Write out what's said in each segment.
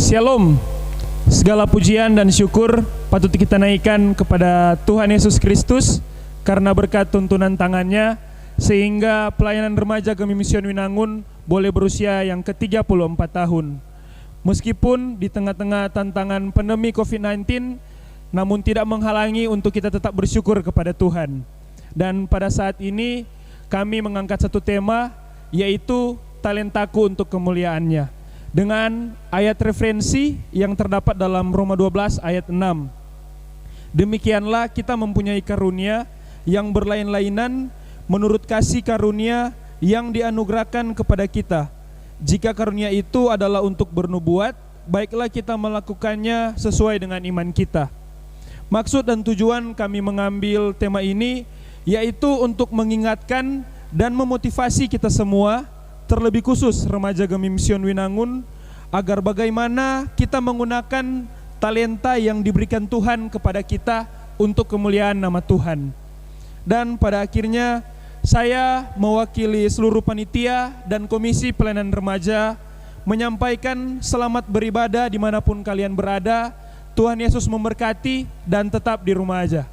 Shalom. Segala pujian dan syukur patut kita naikkan kepada Tuhan Yesus Kristus karena berkat tuntunan tangannya sehingga pelayanan remaja Gemi Mision Winangun boleh berusia yang ke-34 tahun. Meskipun di tengah-tengah tantangan pandemi COVID-19, namun tidak menghalangi untuk kita tetap bersyukur kepada Tuhan. Dan pada saat ini kami mengangkat satu tema, yaitu talentaku untuk kemuliaannya, dengan ayat referensi yang terdapat dalam Roma 12 ayat 6. Demikianlah kita mempunyai karunia yang berlain-lainan menurut kasih karunia yang dianugerahkan kepada kita. Jika karunia itu adalah untuk bernubuat, baiklah kita melakukannya sesuai dengan iman kita. Maksud dan tujuan kami mengambil tema ini yaitu untuk mengingatkan dan memotivasi kita semua, terlebih khusus remaja Gemi Mision Winangun, agar bagaimana kita menggunakan talenta yang diberikan Tuhan kepada kita untuk kemuliaan nama Tuhan. Dan pada akhirnya saya mewakili seluruh panitia dan komisi pelayanan remaja menyampaikan selamat beribadah dimanapun kalian berada. Tuhan Yesus memberkati dan tetap di rumah aja.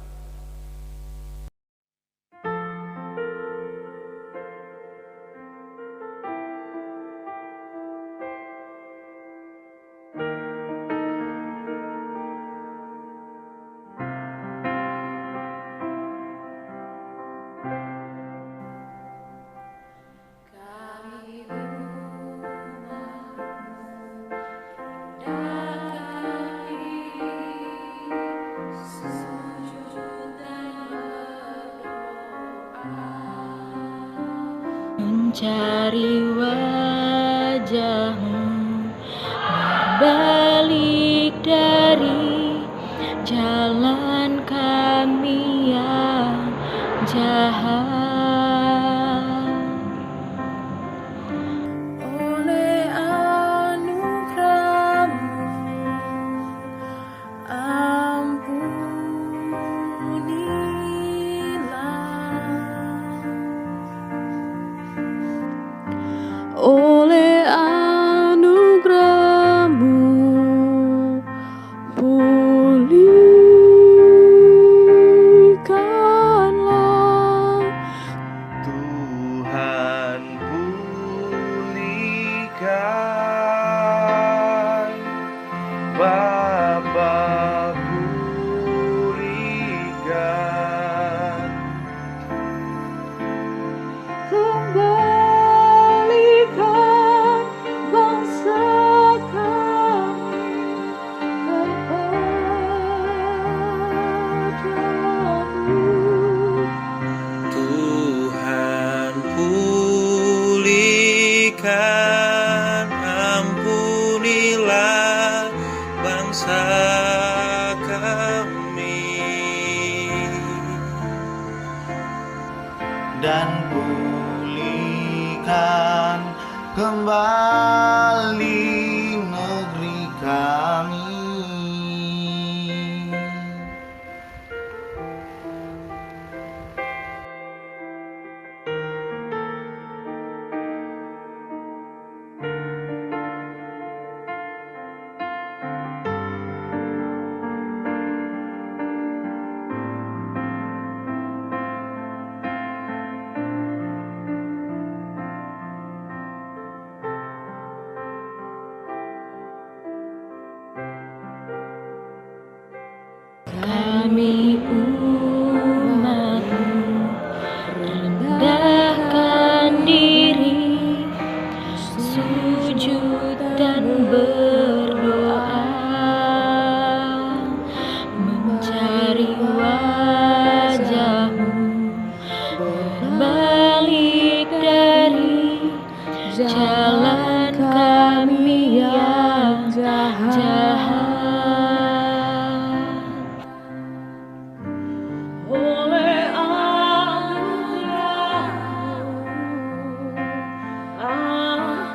Mencari wajahmu, berbalik dari jalan kami yang jahat. Oleh anugerah-Mu, oleh anugerah-Mu, pulihkanlah. Tuhan pulihkan, Bapa pulihkan. Kembalikan bangsa kami kepadamu. Tuhan pulihkan, ampunilah bangsa kami, dan pulihkan kembali negeri kami. Kami umat-Mu rendahkan diri, sujud dan berdoa, mencari wajah-Mu, berbalik dari jalan kami yang jahat. Oleh anugerah-Mu, ampunilah.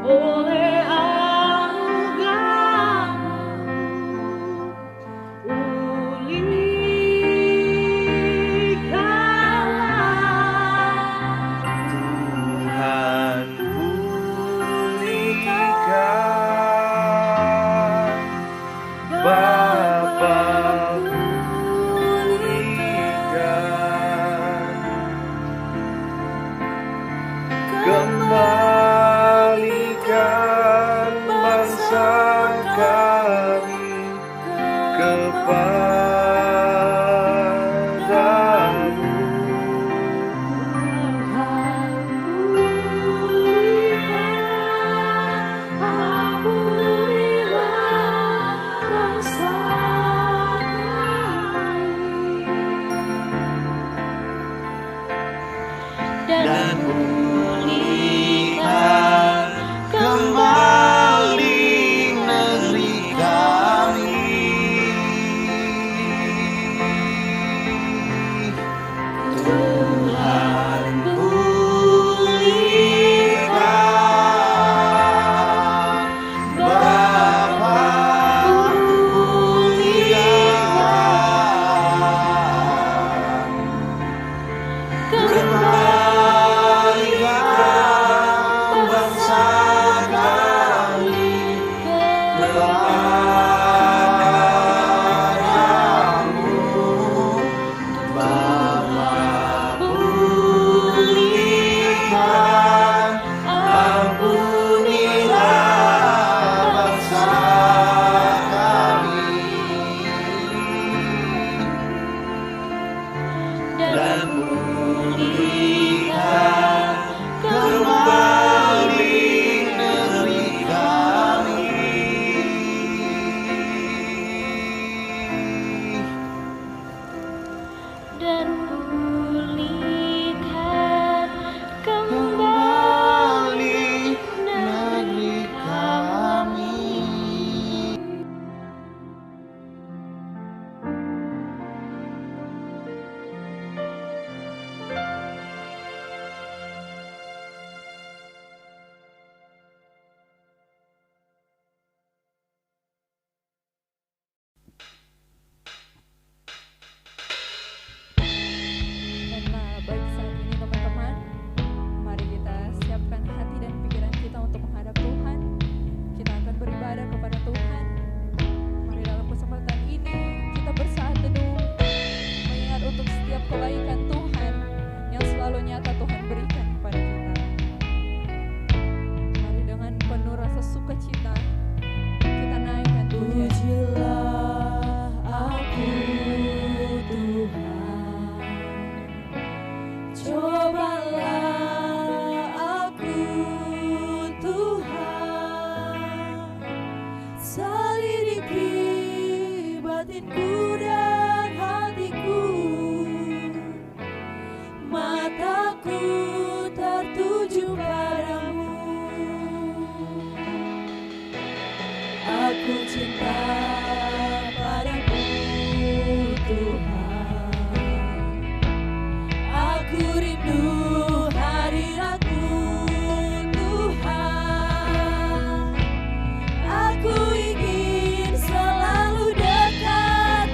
Oleh anugerah-Mu, pulihkan. dan pulihkan kembali negeri kami. Tuhan pulihkan, Bapa pulihkan, kembalikan bangsa kami kepadamu. Bapa pulihkan, ampunilah bangsa kami, dan pulihkan kembali negeri kami. Dan pulihkan Kembali negeri kami. Dan baik saat ini teman-teman, mari kita siapkan hati dan pikiran kita untuk menghadap Tuhan. Kita akan beribadah kepada Tuhan. Mari dalam kesempatan ini kita bersaat teduh, mengingat untuk setiap kebaikan Tuhan yang selalu nyata Tuhan berikan kepada kita. Mari dengan penuh rasa sukacita kita naikkan pujian. Pujilah aku Tuhan, cobalah aku Tuhan, selidiki batinku dan hatiku, mataku tertuju padamu. Aku cinta padamu Tuhan, aku rindu hadiratmu Tuhan, aku ingin selalu dekat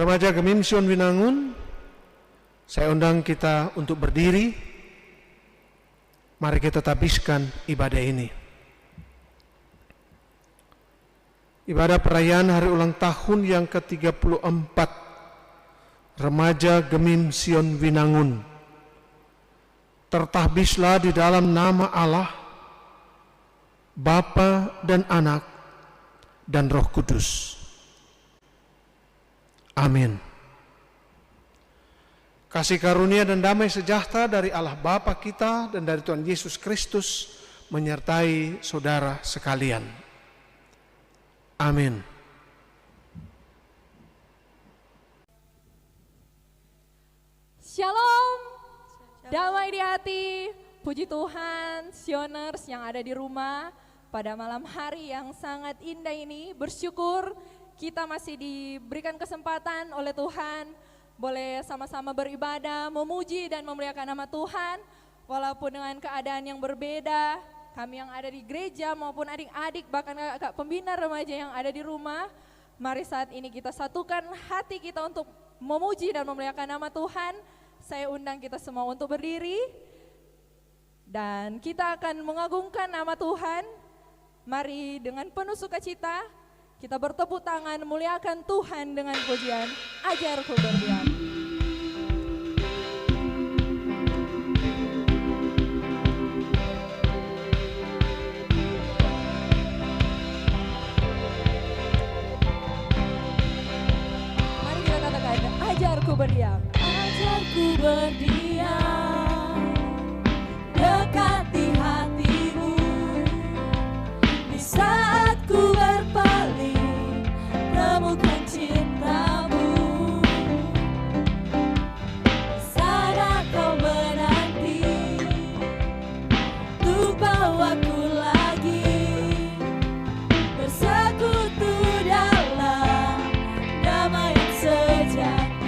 Remaja Gemim Sion Winangun, saya undang kita untuk berdiri. Mari kita habiskan ibadah ini. Ibadah perayaan hari ulang tahun yang ke-34 Remaja Gemim Sion Winangun. Tertahbislah di dalam nama Allah, Bapa dan Anak dan Roh Kudus. Amin. Kasih karunia dan damai sejahtera dari Allah Bapa kita dan dari Tuhan Yesus Kristus menyertai saudara sekalian. Amin. Shalom, damai di hati, puji Tuhan, Sioners yang ada di rumah pada malam hari yang sangat indah ini, bersyukur kita masih diberikan kesempatan oleh Tuhan, boleh sama-sama beribadah, memuji dan memuliakan nama Tuhan, walaupun dengan keadaan yang berbeda, kami yang ada di gereja maupun adik-adik, bahkan kakak pembina remaja yang ada di rumah, mari saat ini kita satukan hati kita untuk memuji dan memuliakan nama Tuhan. Saya undang kita semua untuk berdiri, dan kita akan mengagungkan nama Tuhan. Mari dengan penuh sukacita, kita bertepuk tangan muliakan Tuhan dengan pujian Ajarku Berdiam. Mari kita katakan, Ajarku berdiam. Ajarku berdiam dekat di hatimu, di saat ku berpaling temukan cintamu, di sana kau menanti untuk bawaku lagi bersekutu dalam damai yang sejati.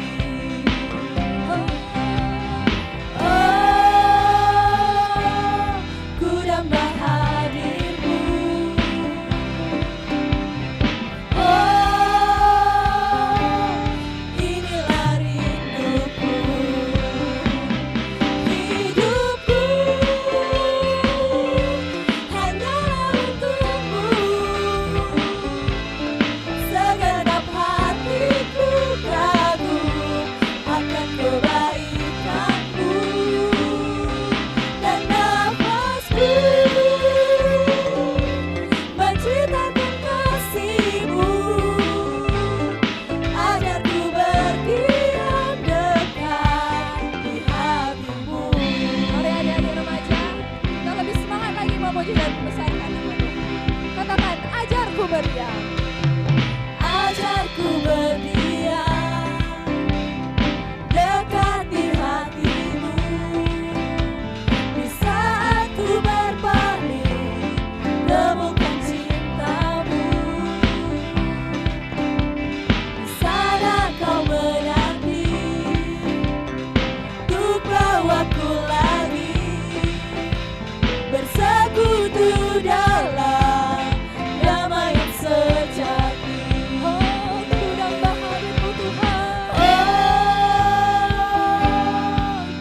Ajarku berdiam dekat di hatimu, di saat ku berpaling temukan cintamu, di sana kau menanti untuk bawaku lagi bersekutu dalam damai yang sejati. Oh, ku dambah hadirmu Tuhan. Oh,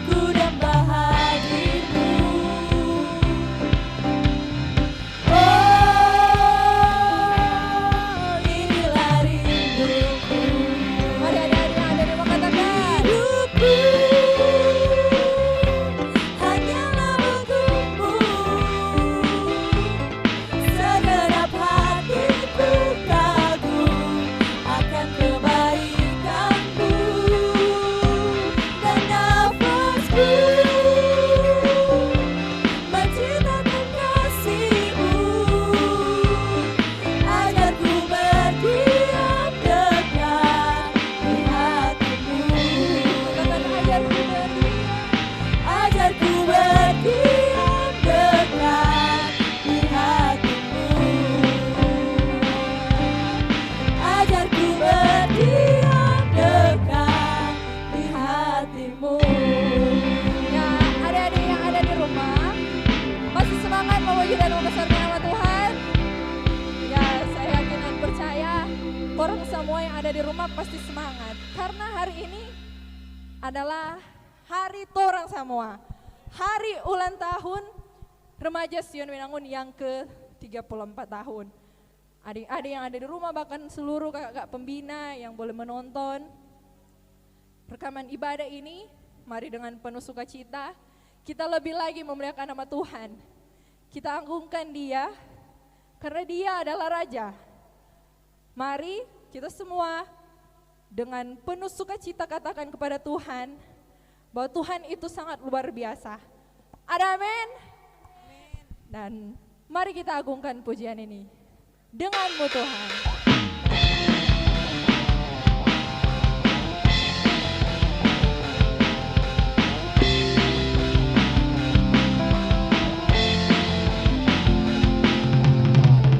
ku dambah hadirmu. Oh, inilah rinduku. Mari adik-adik yang ada di rumah katakan, hidupku hanyalah untukmu. Segenap hatiku kagum akan kebaikanmu, dan nafasku menciptakan kasihmu, agar ku berdiam dekat di hatimu. Katakan, ajarku berdiam, ajarku berdiam dekat di hatimu, ajarku berdiam dekat di hatimu. Ya, adik-adik yang ada di rumah, masih semangat memuji dan membesarkan nama Tuhan? Ya, saya yakin dan percaya orang semua yang ada di rumah pasti semangat. Karena hari ini adalah hari torang semua. Hari ulang tahun remaja Sion Winangun yang ke-34 tahun. Adik-adik yang ada di rumah, bahkan seluruh kakak-kakak pembina yang boleh menonton rekaman ibadah ini, mari dengan penuh sukacita kita lebih lagi memuliakan nama Tuhan. Kita agungkan Dia karena Dia adalah Raja. Mari kita semua dengan penuh sukacita katakan kepada Tuhan bahwa Tuhan itu sangat luar biasa. Ada amin? Dan mari kita agungkan pujian ini. Denganmu Tuhan.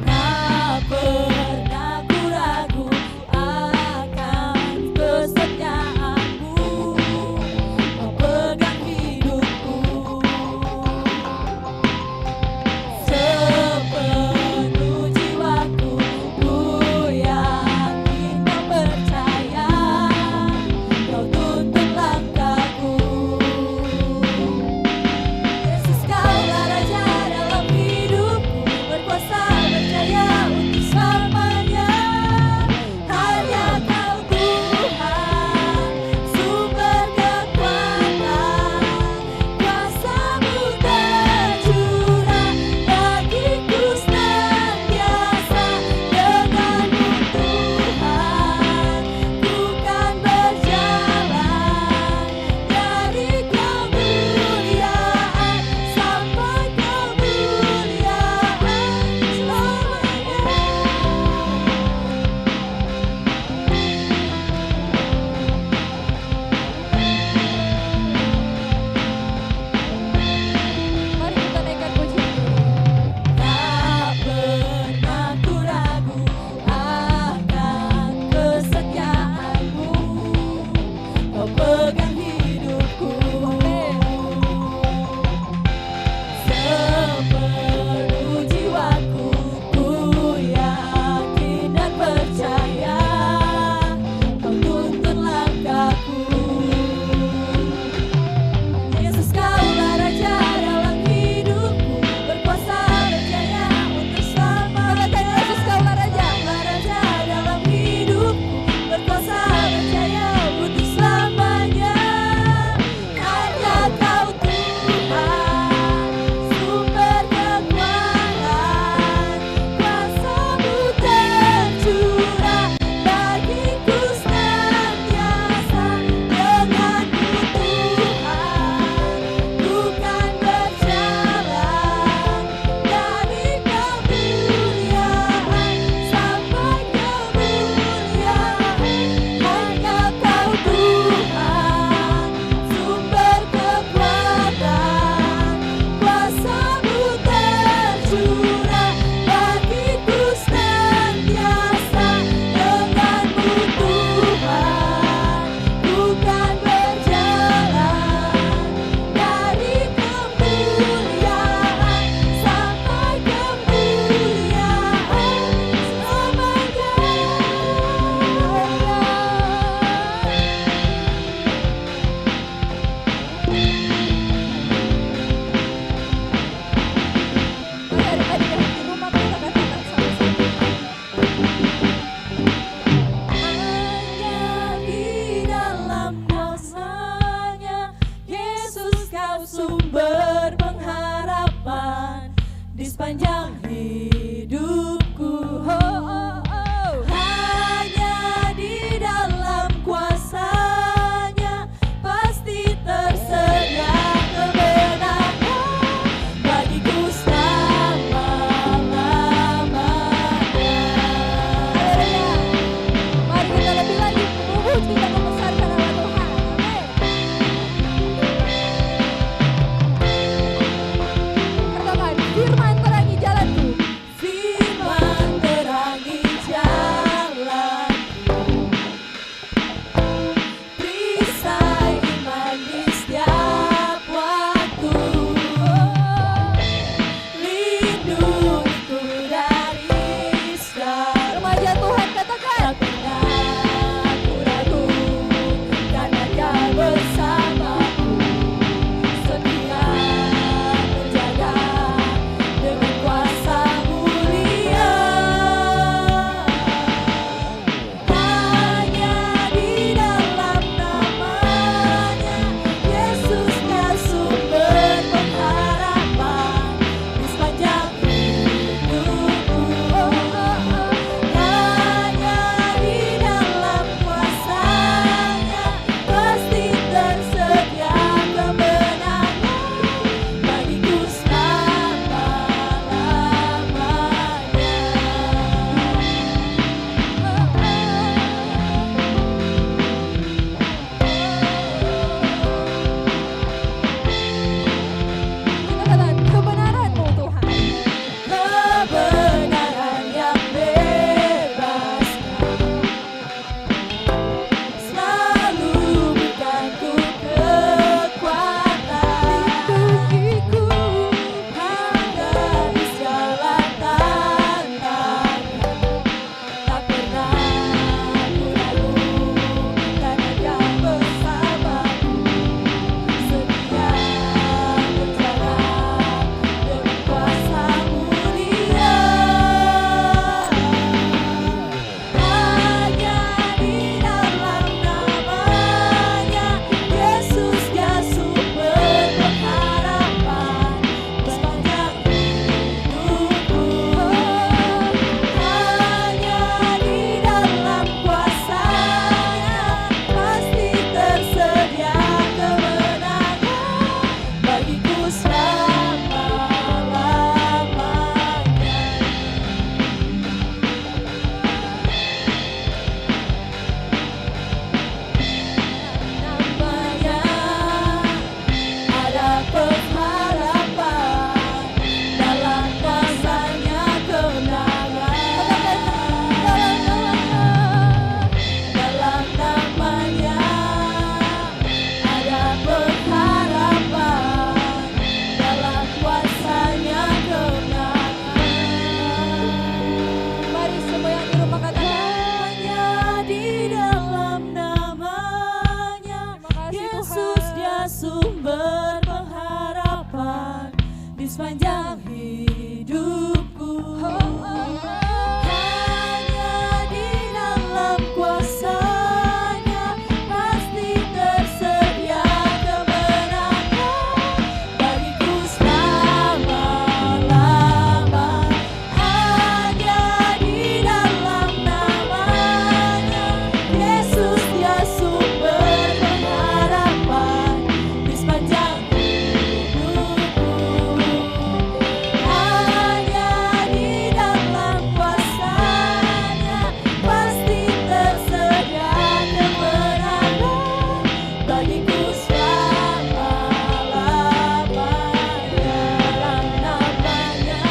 Tak pernah ku ragu akan kesetiaanmu, kau pegang hidupku sepenuh jiwaku. Ku yakin dan percaya kau tuntun langkahku. Yesus, Kaulah Raja dalam hidupku, berkuasa berjaya untuk selamanya. Hanya Kau Tuhan, sumber kekuatan, kuasa-Mu tercurah bagiku senantiasa. Denganmu Tuhan, ku kan berjalan dari kemuliaan sampai kemuliaan selamanya. Mari kita naikkan pujian ini. Tak pernah ku ragu akan kesetiaanmu, kau pegang hidupku sepenuh jiwaku. Ku yakin dan percaya kau tuntun langkahku. Yesus, Kaulah Raja dalam hidupku, berkuasa berjaya untuk selamanya. Yesus, Kaulah Raja dalam hidupku, berkuasa berjaya untuk selamanya. Hanya Kau Tuhan, sumber kekuatan, kuasa-Mu tercurah bagiku senantiasa. Denganmu Tuhan, ku kan berjalan dari kemuliaan sampai kemuliaan. Hanya Kau Tuhan, sumber kekuatan, kuasa-Mu tercurah bagiku senantiasa. Denganmu Tuhan, ku kan berjalan dari kemuliaan sampai kemuliaan Mari adik-adik yang di rumah kita katakan sama-sama. Hanya di dalam kuasa-Nya, Yesus, Kau sumber pengharapan di sepanjang hidupku. Hanya di dalam kuasa-Nya pasti tersedia kebenaran bagiku selama-lamanya. Mari kita lebih lagi memuji dan membesarkan nama Tuhan. Amin. Katakan, firman terangi jalanku, sepanjang hidupku. Hanya di dalam kuasa-Nya pasti tersedia kemenangan bagiku selama-lama. Hanya di dalam nama-Nya Yesus, Dia sumber pengharapan di sepanjang hidupku. Hanya di dalam kuasa-Nya pasti tersedia kemenangan bagiku selama-lamanya. Dalam nama-Nya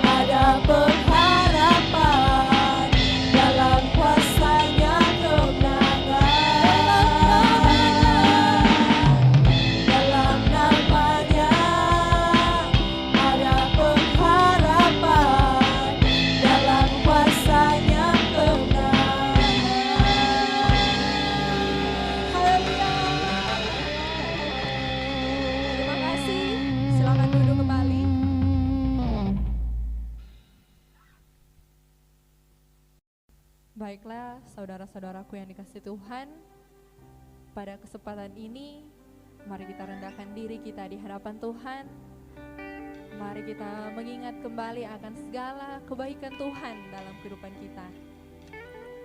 ada pengharapan, dalam kuasa-Nya kemenangan. Dalam nama-Nya ada pengharapan, dalam kuasa-Nya kemenangan. Haleluya. Terima kasih. Silakan duduk kembali. Baiklah, saudara-saudaraku yang dikasihi Tuhan, pada kesempatan ini mari kita rendahkan diri kita di hadapan Tuhan. Mari kita mengingat kembali akan segala kebaikan Tuhan dalam kehidupan kita.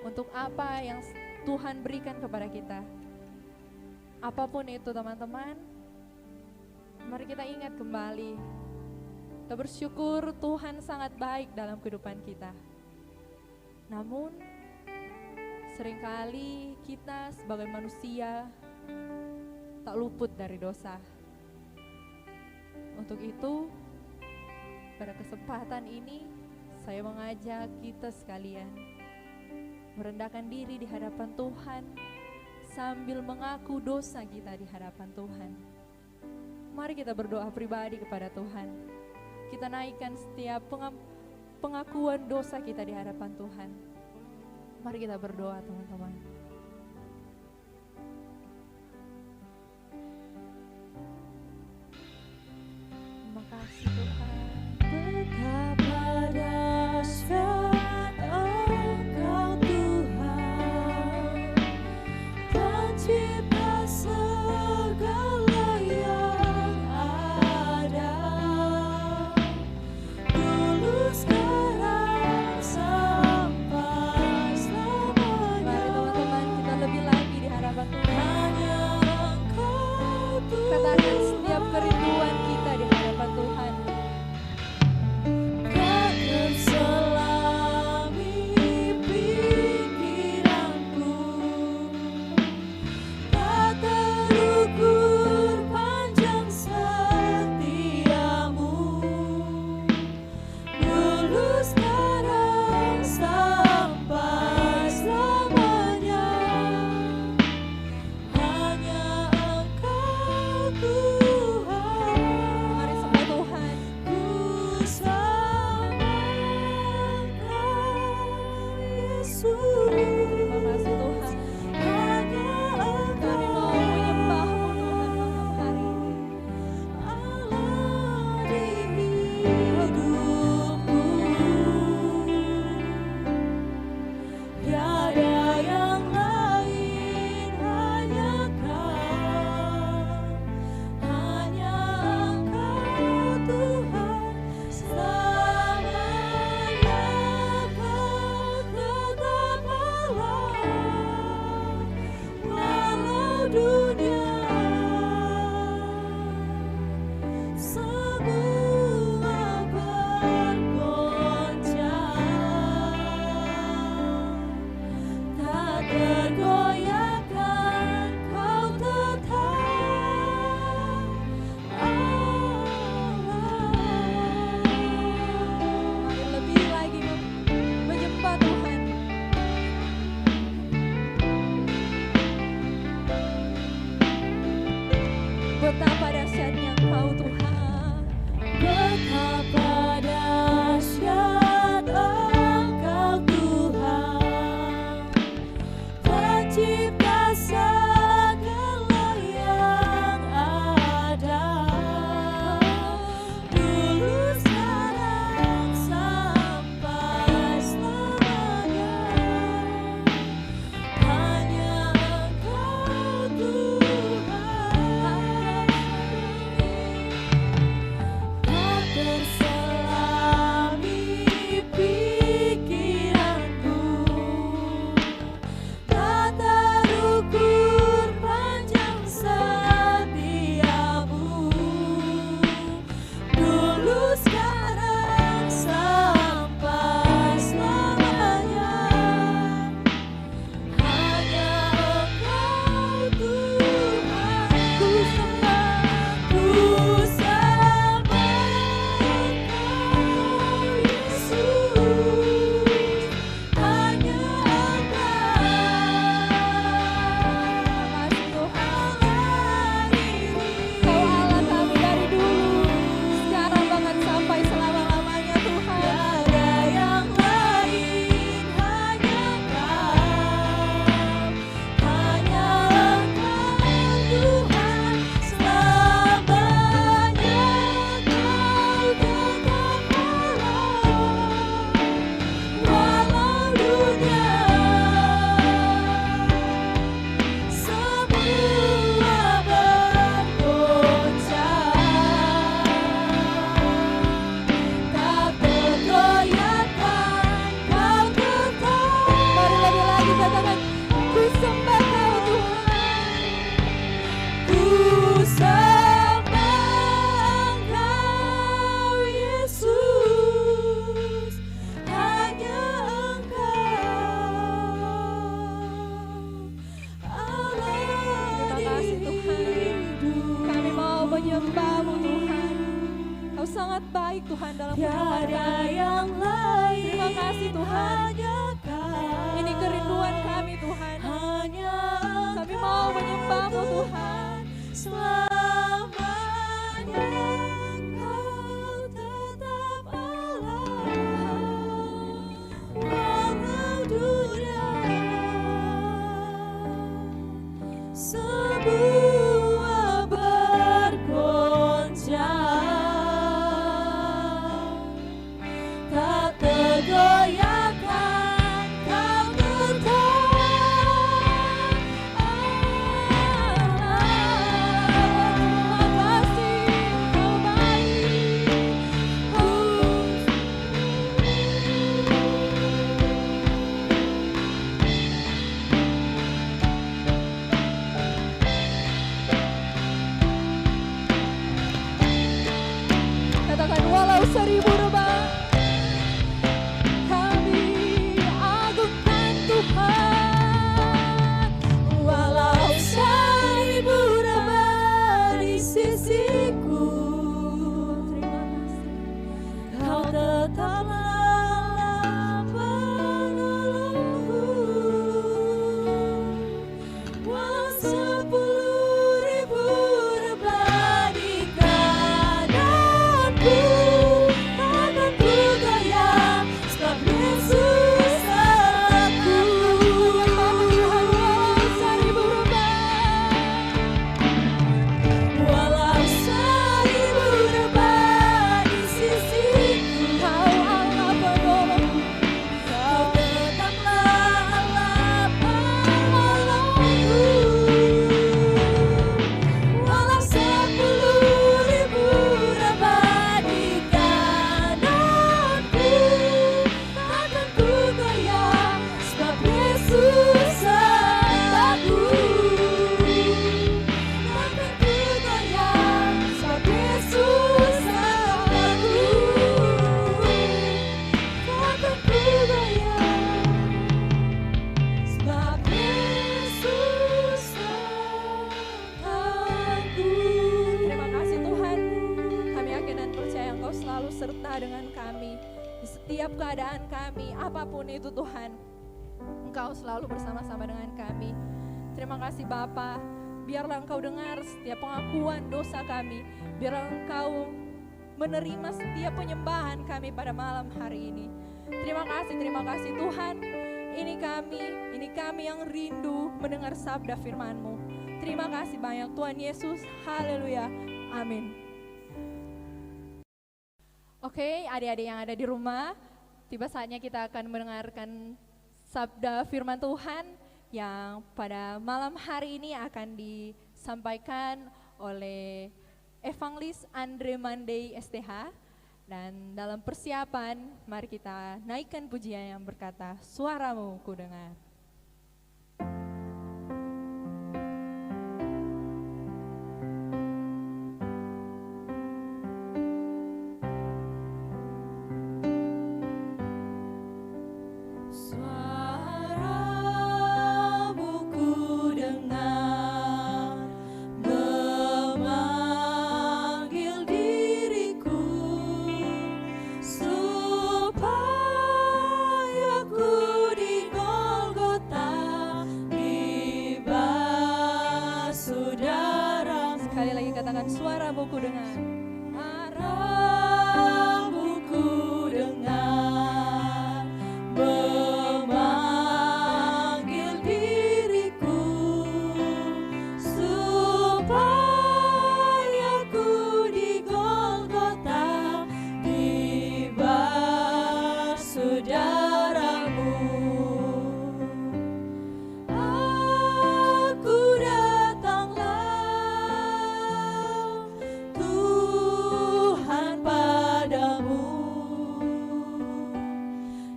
Untuk apa yang Tuhan berikan kepada kita. Apapun itu teman-teman, mari kita ingat kembali. Kita bersyukur Tuhan sangat baik dalam kehidupan kita. Namun, seringkali kita sebagai manusia tak luput dari dosa. Untuk itu, pada kesempatan ini saya mengajak kita sekalian merendahkan diri di hadapan Tuhan sambil mengaku dosa kita di hadapan Tuhan. Mari kita berdoa pribadi kepada Tuhan. Kita naikkan setiap pengakuan dosa kita di hadapan Tuhan. Mari kita berdoa teman-teman. Terima kasih Tuhan. Betapa dahsyat Engkau Tuhan, pencipta segala yang ada. Dulu, sekarang, sampai selamanya. Mari teman-teman kita lebih lagi di hadapan Tuhan. Hanya Engkau Tuhan. Katakan setiap kerinduan kita di hadapan Tuhan. Tak terselami pikiranku, tak terukur panjang setiamu. Dulu, sekarang, sampai selamanya. Hanya Engkau Tuhan. Mari sembah Tuhan. Ku sembah Engkau Yesus. Terima kasih Tuhan. Hanya Engkau. Kami mau menyembahmu Tuhan malam hari ini. Allah di hidupku. Tiada yang lain, hanya Kau. Hanya Engkau Tuhan. Tuhan dalam kehidupan kami. Terima kasih Tuhan. Ini kerinduan kami Tuhan. Kami mau menyembah-Mu Tuhan. Selamanya Kau tetap Allah, walau dunia semua bergoncang, tak tergoyahkan Kau tetap Allah. Terima kasih Kau baik. Katakan walau 1000 rebah, kami agungkan Tuhan. Walau 1000 rebah di sisiku, Terima kasih. Kau tetaplah penolongku. Walau 10.000 rebah di kananku, takkan ku goyah, sebab Yesus aku. Walau 1000 rebah di sisiku, Kau Allah penolongku. Kau tetaplah Allah penolongku. Walau 10.000 rebah di kananku, takkan ku goyah, sebab Yesus aku. Takkan ku goyah, sebab Yesus aku. Takkan ku goyah, sebab Yesus aku. Terima kasih Tuhan. Kami yakin dan percaya Engkau selalu serta dengan kami di setiap keadaan kami, apapun itu Tuhan. Engkau selalu bersama-sama dengan kami. Terima kasih Bapa. Biarlah Engkau dengar setiap pengakuan dosa kami. Biarlah Engkau menerima setiap penyembahan kami pada malam hari ini. Terima kasih Tuhan. Ini kami yang rindu mendengar sabda firman-Mu. Terima kasih banyak Tuhan Yesus. Haleluya. Amin. Oke, adik-adik yang ada di rumah, tiba saatnya kita akan mendengarkan sabda firman Tuhan yang pada malam hari ini akan disampaikan oleh Evangelis Andre Mandei STH. Dan dalam persiapan, mari kita naikkan pujian yang berkata, suaramu ku dengar. Suaramu ku dengar memanggil diriku supaya ku di Golgota dibasuh darahmu. Sekali lagi katakan, suaramu ku dengar. Suaramu ku dengar memanggil diriku supaya ku di Golgota dibasuh darahmu. Aku datanglah Tuhan padamu,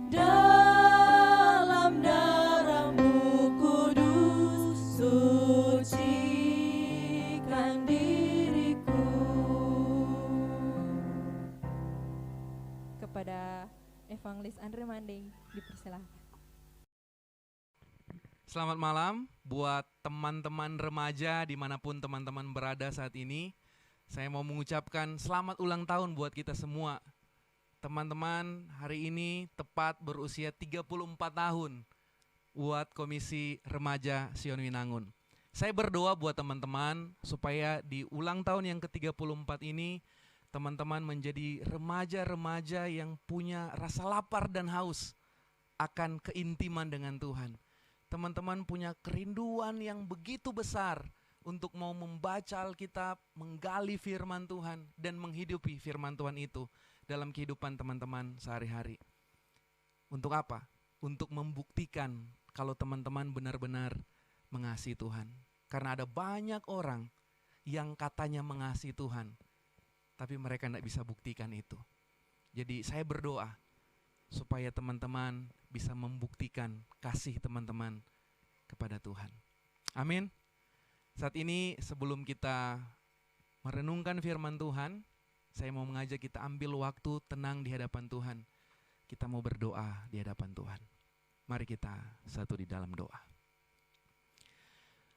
dalam darahmu kudus sucikan diriku. Kepada Evangelis Andre Manding dipersilahkan. Selamat malam buat teman-teman remaja dimanapun teman-teman berada saat ini. Saya mau mengucapkan selamat ulang tahun buat kita semua. Teman-teman hari ini tepat berusia 34 tahun buat Komisi Remaja Sion Winangun. Saya berdoa buat teman-teman supaya di ulang tahun yang ke-34 ini teman-teman menjadi remaja-remaja yang punya rasa lapar dan haus akan keintiman dengan Tuhan. Teman-teman punya kerinduan yang begitu besar untuk mau membaca Alkitab, menggali firman Tuhan, dan menghidupi firman Tuhan itu dalam kehidupan teman-teman sehari-hari. Untuk apa? Untuk membuktikan kalau teman-teman benar-benar mengasihi Tuhan. Karena ada banyak orang yang katanya mengasihi Tuhan, tapi mereka tidak bisa buktikan itu. Jadi saya berdoa supaya teman-teman bisa membuktikan kasih teman-teman kepada Tuhan. Amin. Saat ini sebelum kita merenungkan firman Tuhan, saya mau mengajak kita ambil waktu tenang di hadapan Tuhan. Kita mau berdoa di hadapan Tuhan. Mari kita satu di dalam doa.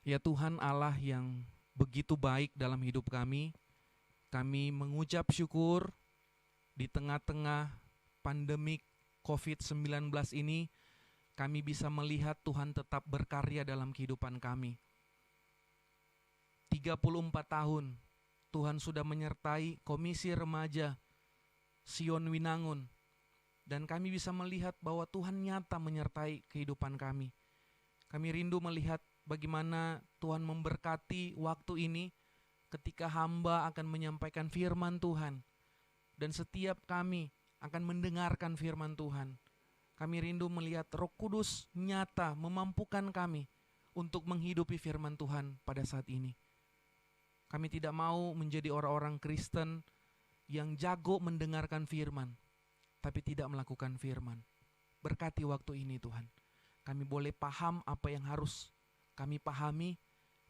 Ya Tuhan Allah yang begitu baik dalam hidup kami mengucap syukur di tengah-tengah pandemik COVID-19 ini, kami bisa melihat Tuhan tetap berkarya dalam kehidupan kami. 34 tahun Tuhan sudah menyertai Komisi Remaja Sion Winangun, dan kami bisa melihat bahwa Tuhan nyata menyertai kehidupan kami. Kami rindu melihat bagaimana Tuhan memberkati waktu ini ketika hamba akan menyampaikan firman Tuhan, dan setiap kami akan mendengarkan firman Tuhan. Kami rindu melihat Roh Kudus nyata memampukan kami untuk menghidupi firman Tuhan pada saat ini. Kami tidak mau menjadi orang-orang Kristen yang jago mendengarkan firman, tapi tidak melakukan firman. Berkati waktu ini Tuhan. Kami boleh paham apa yang harus kami pahami,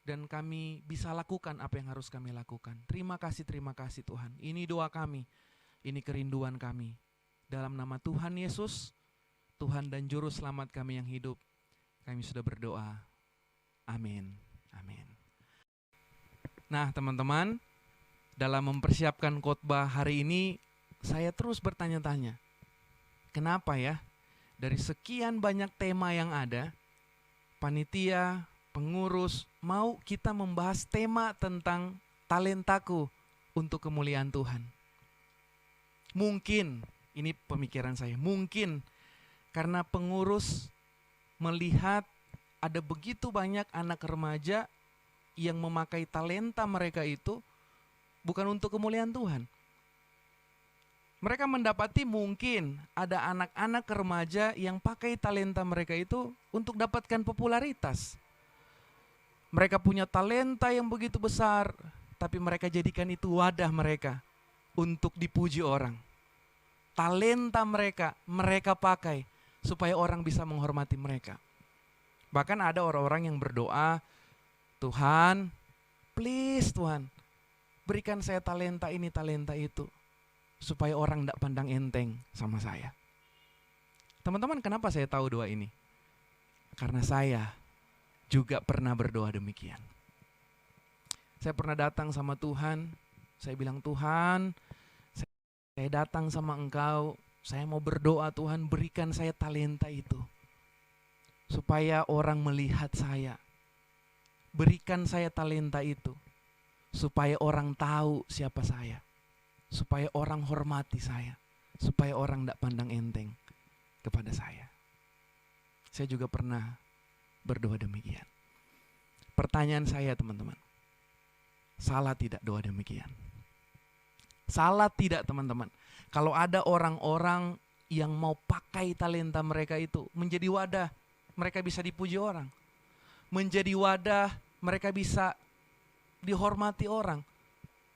dan kami bisa lakukan apa yang harus kami lakukan. Terima kasih Tuhan. Ini doa kami, ini kerinduan kami. Dalam nama Tuhan Yesus, Tuhan dan Juru Selamat kami yang hidup, kami sudah berdoa. Amin. Amin. Nah teman-teman, dalam mempersiapkan khotbah hari ini, saya terus bertanya-tanya, kenapa ya dari sekian banyak tema yang ada, panitia, pengurus, mau kita membahas tema tentang talentaku untuk kemuliaan Tuhan. Mungkin, ini pemikiran saya, mungkin karena pengurus melihat ada begitu banyak anak remaja yang memakai talenta mereka itu bukan untuk kemuliaan Tuhan. Mereka mendapati mungkin ada anak-anak remaja yang pakai talenta mereka itu untuk dapatkan popularitas. Mereka punya talenta yang begitu besar, tapi mereka jadikan itu wadah mereka untuk dipuji orang. talenta mereka, mereka pakai supaya orang bisa menghormati mereka. Bahkan ada orang-orang yang berdoa, Tuhan, please Tuhan, berikan saya talenta ini, talenta itu, supaya orang tidak pandang enteng sama saya. Teman-teman, kenapa saya tahu doa ini? Karena saya juga pernah berdoa demikian. Saya pernah datang sama Tuhan, saya bilang, Tuhan, saya datang sama Engkau, saya mau berdoa, Tuhan berikan saya talenta itu, supaya orang melihat saya. Berikan saya talenta itu, supaya orang tahu siapa saya, supaya orang hormati saya, supaya orang tidak pandang enteng kepada saya. Saya juga pernah berdoa demikian. Pertanyaan saya teman-teman, salah tidak doa demikian? Salah tidak teman-teman? Kalau ada orang-orang yang mau pakai talenta mereka itu menjadi wadah, mereka bisa dipuji orang. Menjadi wadah, mereka bisa dihormati orang.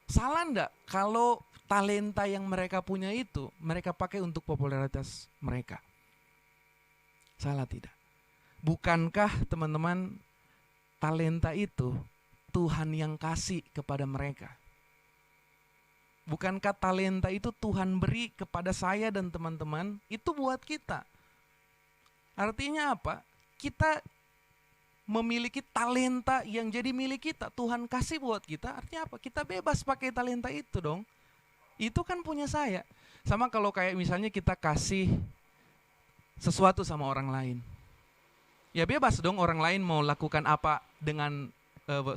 Salah enggak kalau talenta yang mereka punya itu mereka pakai untuk popularitas mereka? Salah tidak? Bukankah teman-teman talenta itu Tuhan yang kasih kepada mereka? Bukankah talenta itu Tuhan beri kepada saya dan teman-teman itu buat kita? Artinya apa? Kita memiliki talenta yang jadi milik kita. Tuhan kasih buat kita, artinya apa? Kita bebas pakai talenta itu dong. Itu kan punya saya. Sama kalau kayak misalnya kita kasih sesuatu sama orang lain. Ya bebas dong orang lain mau lakukan apa dengan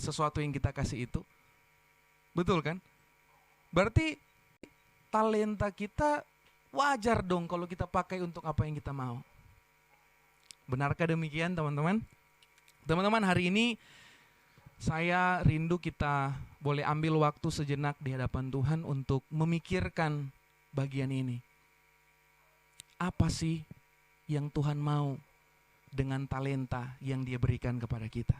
sesuatu yang kita kasih itu. Betul kan? Berarti talenta kita wajar dong kalau kita pakai untuk apa yang kita mau. Benarkah demikian teman-teman? Teman-teman, hari ini saya rindu kita boleh ambil waktu sejenak di hadapan Tuhan untuk memikirkan bagian ini. Apa sih yang Tuhan mau dengan talenta yang Dia berikan kepada kita?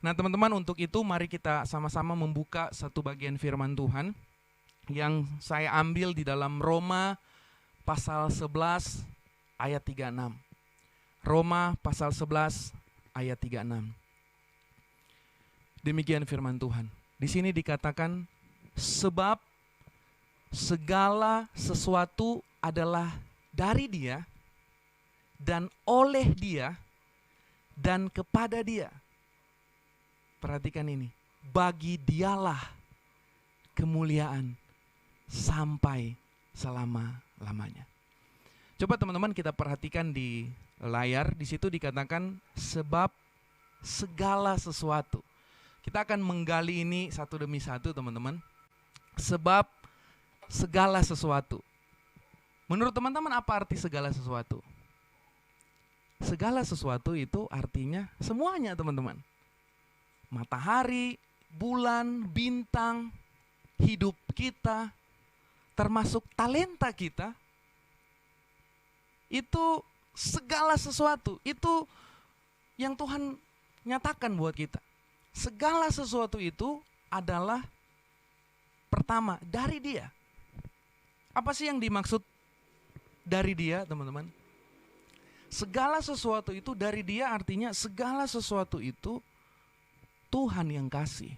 Nah teman-teman, untuk itu mari kita sama-sama membuka satu bagian firman Tuhan yang saya ambil di dalam Roma pasal 11 ayat 36. Roma pasal 11 ayat 36. Demikian firman Tuhan. Di sini dikatakan, sebab segala sesuatu adalah dari Dia dan oleh Dia dan kepada Dia. Perhatikan ini, bagi Dialah kemuliaan sampai selama-lamanya. Coba teman-teman kita perhatikan di layar, di situ dikatakan sebab segala sesuatu. Kita akan menggali ini satu demi satu teman-teman. Sebab segala sesuatu. Menurut teman-teman apa arti segala sesuatu? Segala sesuatu itu artinya semuanya teman-teman. Matahari, bulan, bintang, hidup kita, termasuk talenta kita, itu segala sesuatu, itu yang Tuhan nyatakan buat kita. Segala sesuatu itu adalah pertama, dari Dia. Apa sih yang dimaksud dari Dia, teman-teman? Segala sesuatu itu dari Dia artinya segala sesuatu itu Tuhan yang kasih.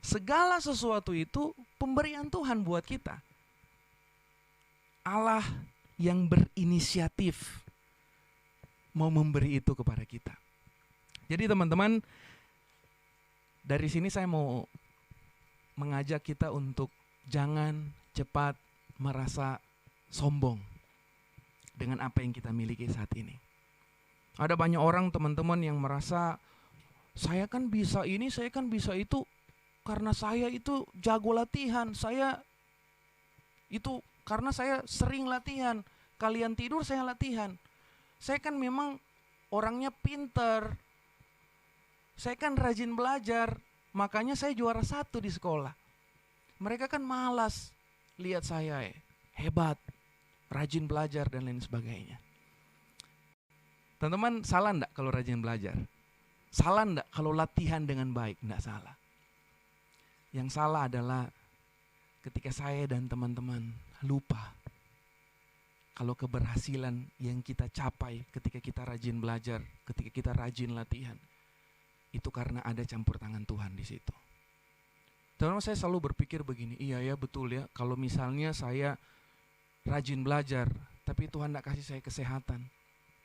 Segala sesuatu itu pemberian Tuhan buat kita. Allah yang berinisiatif mau memberi itu kepada kita. Jadi teman-teman, dari sini saya mau mengajak kita untuk jangan cepat merasa sombong dengan apa yang kita miliki saat ini. Ada banyak orang teman-teman yang merasa, saya kan bisa ini, saya kan bisa itu, karena saya itu jago latihan, saya itu karena saya sering latihan, kalian tidur saya latihan. Saya kan memang orangnya pinter, saya kan rajin belajar, makanya saya juara 1 di sekolah. Mereka kan malas lihat saya hebat, rajin belajar dan lain sebagainya. Teman-teman, salah enggak kalau rajin belajar? Salah enggak kalau latihan dengan baik? Enggak salah. Yang salah adalah ketika saya dan teman-teman lupa kalau keberhasilan yang kita capai ketika kita rajin belajar, ketika kita rajin latihan, itu karena ada campur tangan Tuhan di situ. Teman-teman, saya selalu berpikir begini, iya ya betul ya, kalau misalnya saya rajin belajar, tapi Tuhan tidak kasih saya kesehatan,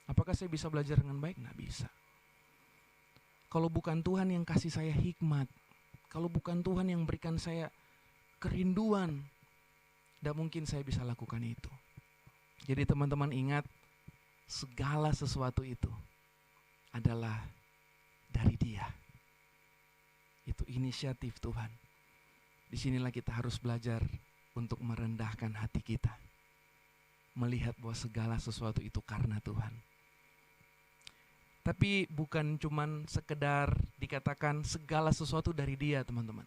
apakah saya bisa belajar dengan baik? Nggak bisa. Kalau bukan Tuhan yang kasih saya hikmat, kalau bukan Tuhan yang berikan saya kerinduan, tidak mungkin saya bisa lakukan itu. Jadi teman-teman ingat, segala sesuatu itu adalah dari Dia. Itu inisiatif Tuhan. Disinilah kita harus belajar untuk merendahkan hati kita, melihat bahwa segala sesuatu itu karena Tuhan. Tapi bukan cuman sekedar dikatakan segala sesuatu dari Dia, teman-teman.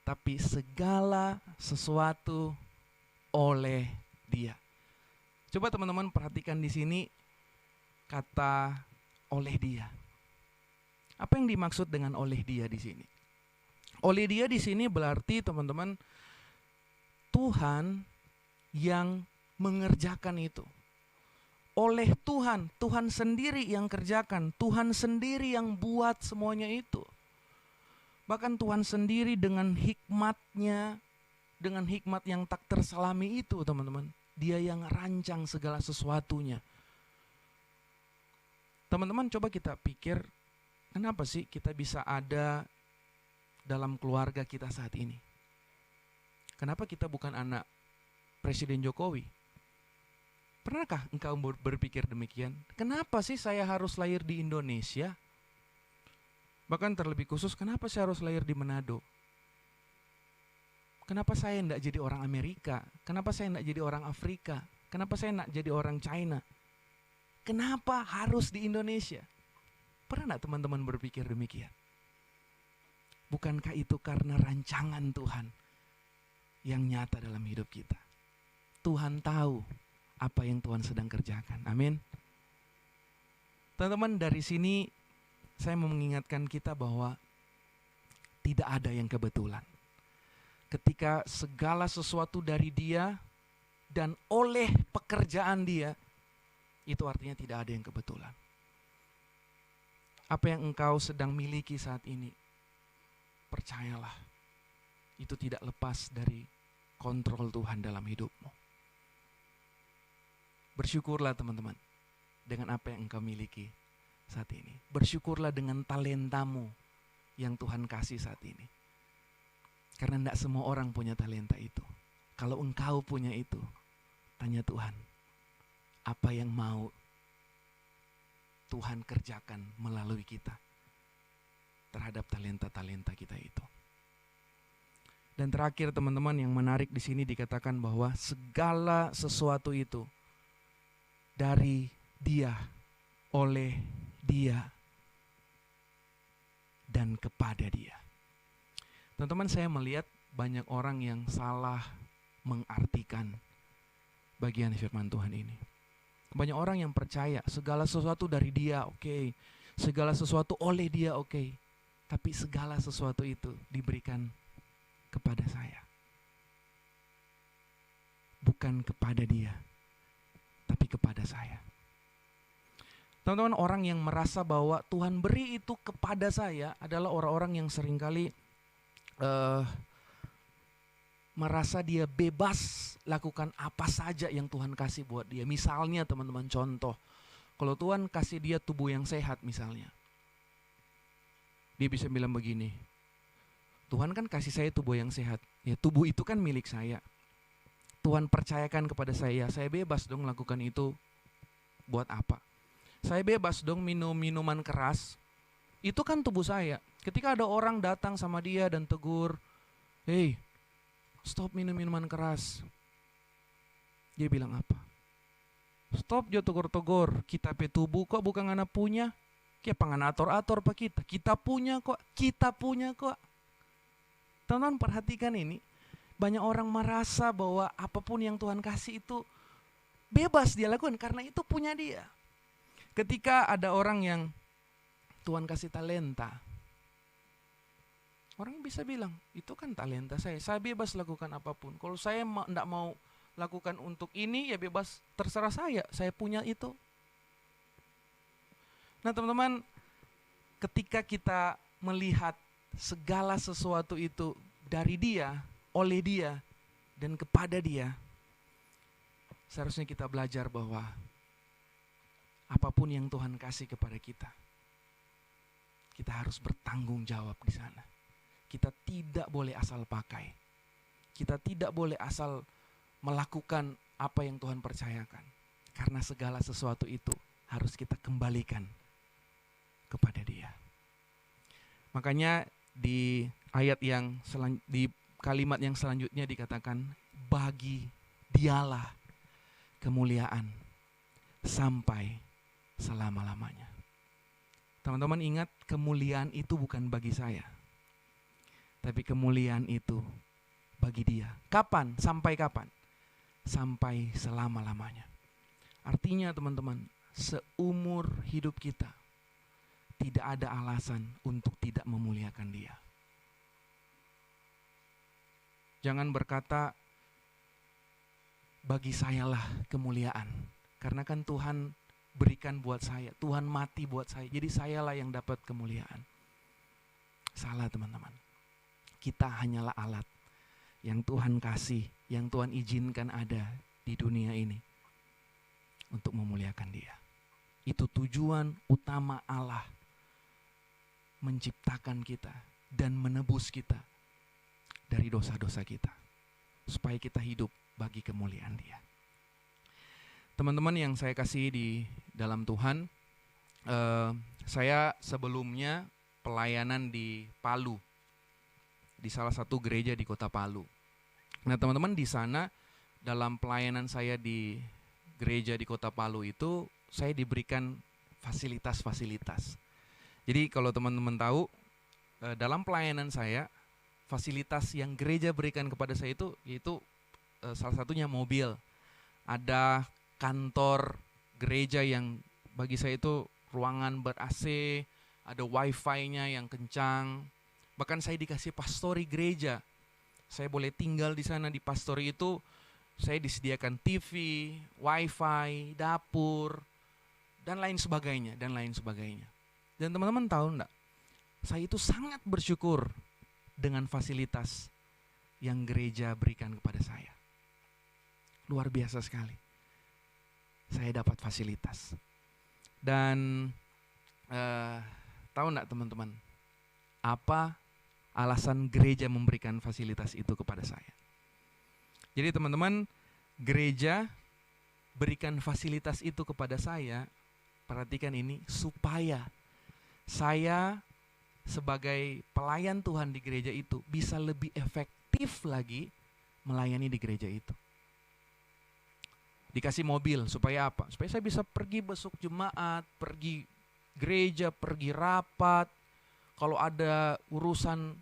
Tapi segala sesuatu oleh Dia. Coba teman-teman perhatikan di sini kata oleh Dia. Apa yang dimaksud dengan oleh Dia di sini? Oleh Dia di sini berarti teman-teman, Tuhan yang mengerjakan itu. Oleh Tuhan, Tuhan sendiri yang kerjakan, Tuhan sendiri yang buat semuanya itu. Bahkan Tuhan sendiri dengan hikmatnya, dengan hikmat yang tak terselami itu teman-teman. Dia yang rancang segala sesuatunya. Teman-teman coba kita pikir, kenapa sih kita bisa ada dalam keluarga kita saat ini? Kenapa kita bukan anak Presiden Jokowi? Pernahkah engkau berpikir demikian? Kenapa sih saya harus lahir di Indonesia? Bahkan terlebih khusus, kenapa saya harus lahir di Manado? Kenapa saya tidak jadi orang Amerika? Kenapa saya tidak jadi orang Afrika? Kenapa saya tidak jadi orang China? Kenapa harus di Indonesia? Pernah tidak teman-teman berpikir demikian? Bukankah itu karena rancangan Tuhan yang nyata dalam hidup kita? Tuhan tahu apa yang Tuhan sedang kerjakan. Amin. Teman-teman, dari sini saya mau mengingatkan kita bahwa tidak ada yang kebetulan. Ketika segala sesuatu dari Dia dan oleh pekerjaan Dia, itu artinya tidak ada yang kebetulan. Apa yang engkau sedang miliki saat ini, percayalah, itu tidak lepas dari kontrol Tuhan dalam hidupmu. Bersyukurlah teman-teman dengan apa yang engkau miliki saat ini. Bersyukurlah dengan talentamu yang Tuhan kasih saat ini. Karena tidak semua orang punya talenta itu. Kalau engkau punya itu, tanya Tuhan, apa yang mau Tuhan kerjakan melalui kita terhadap talenta-talenta kita itu. Dan terakhir teman-teman, yang menarik di sini dikatakan bahwa segala sesuatu itu dari Dia, oleh Dia, dan kepada Dia. Teman-teman, saya melihat banyak orang yang salah mengartikan bagian firman Tuhan ini. Banyak orang yang percaya segala sesuatu dari Dia, oke. Segala sesuatu oleh Dia, oke. Tapi segala sesuatu itu diberikan kepada saya. Bukan kepada Dia, tapi kepada saya. Teman-teman, orang yang merasa bahwa Tuhan beri itu kepada saya adalah orang-orang yang seringkali merasa dia bebas lakukan apa saja yang Tuhan kasih buat dia. Misalnya teman-teman, contoh, kalau Tuhan kasih dia tubuh yang sehat misalnya, dia bisa bilang begini, Tuhan kan kasih saya tubuh yang sehat, ya tubuh itu kan milik saya. Tuhan percayakan kepada saya bebas dong lakukan itu. Buat apa? Saya bebas dong minum minuman keras, itu kan tubuh saya. Ketika ada orang datang sama dia dan tegur, hey, stop minum minuman keras. Dia bilang apa? Stop jo tegur-tegur, kita pe tubuh kok bukan anak punya. Kayak pangan ator-ator pak kita. Kita punya kok. Teman-teman perhatikan ini. Banyak orang merasa bahwa apapun yang Tuhan kasih itu bebas dia lakukan karena itu punya dia. Ketika ada orang yang Tuhan kasih talenta, orang bisa bilang, itu kan talenta saya bebas lakukan apapun. Kalau saya tidak mau lakukan untuk ini, ya bebas, terserah saya punya itu. Nah teman-teman, ketika kita melihat segala sesuatu itu dari Dia, oleh Dia, dan kepada Dia, seharusnya kita belajar bahwa apapun yang Tuhan kasih kepada kita harus bertanggung jawab di sana. Kita tidak boleh asal pakai. Kita tidak boleh asal melakukan apa yang Tuhan percayakan. Karena segala sesuatu itu harus kita kembalikan kepada Dia. Makanya di ayat yang di kalimat yang selanjutnya dikatakan, bagi Dialah kemuliaan sampai selama-lamanya. Teman-teman ingat, kemuliaan itu bukan bagi saya, tapi kemuliaan itu bagi Dia. Kapan? Sampai kapan? Sampai selama-lamanya. Artinya teman-teman, seumur hidup kita tidak ada alasan untuk tidak memuliakan Dia. Jangan berkata, bagi sayalah kemuliaan. Karena kan Tuhan berikan buat saya, Tuhan mati buat saya, jadi sayalah yang dapat kemuliaan. Salah teman-teman. Kita hanyalah alat yang Tuhan kasih, yang Tuhan izinkan ada di dunia ini untuk memuliakan Dia. Itu tujuan utama Allah menciptakan kita dan menebus kita dari dosa-dosa kita, supaya kita hidup bagi kemuliaan Dia. Teman-teman yang saya kasih di dalam Tuhan, saya sebelumnya pelayanan di Palu, di salah satu gereja di kota Palu. Nah teman-teman, di sana dalam pelayanan saya di gereja di kota Palu itu, saya diberikan fasilitas-fasilitas. Jadi kalau teman-teman tahu, dalam pelayanan saya, fasilitas yang gereja berikan kepada saya itu yaitu salah satunya mobil. Ada kantor gereja yang bagi saya itu ruangan ber-AC, ada wifi-nya yang kencang. Bahkan saya dikasih pastori gereja. Saya boleh tinggal di sana di pastori itu, saya disediakan TV, wifi, dapur, dan lain sebagainya, dan lain sebagainya. Dan teman-teman tahu enggak? Saya itu sangat bersyukur dengan fasilitas yang gereja berikan kepada saya. Luar biasa sekali. Saya dapat fasilitas. Dan tahu enggak teman-teman, apa alasan gereja memberikan fasilitas itu kepada saya? Jadi teman-teman, gereja berikan fasilitas itu kepada saya, perhatikan ini, supaya saya sebagai pelayan Tuhan di gereja itu bisa lebih efektif lagi melayani di gereja itu. Dikasih mobil, supaya apa? Supaya saya bisa pergi besuk jemaat, pergi gereja, pergi rapat. Kalau ada urusan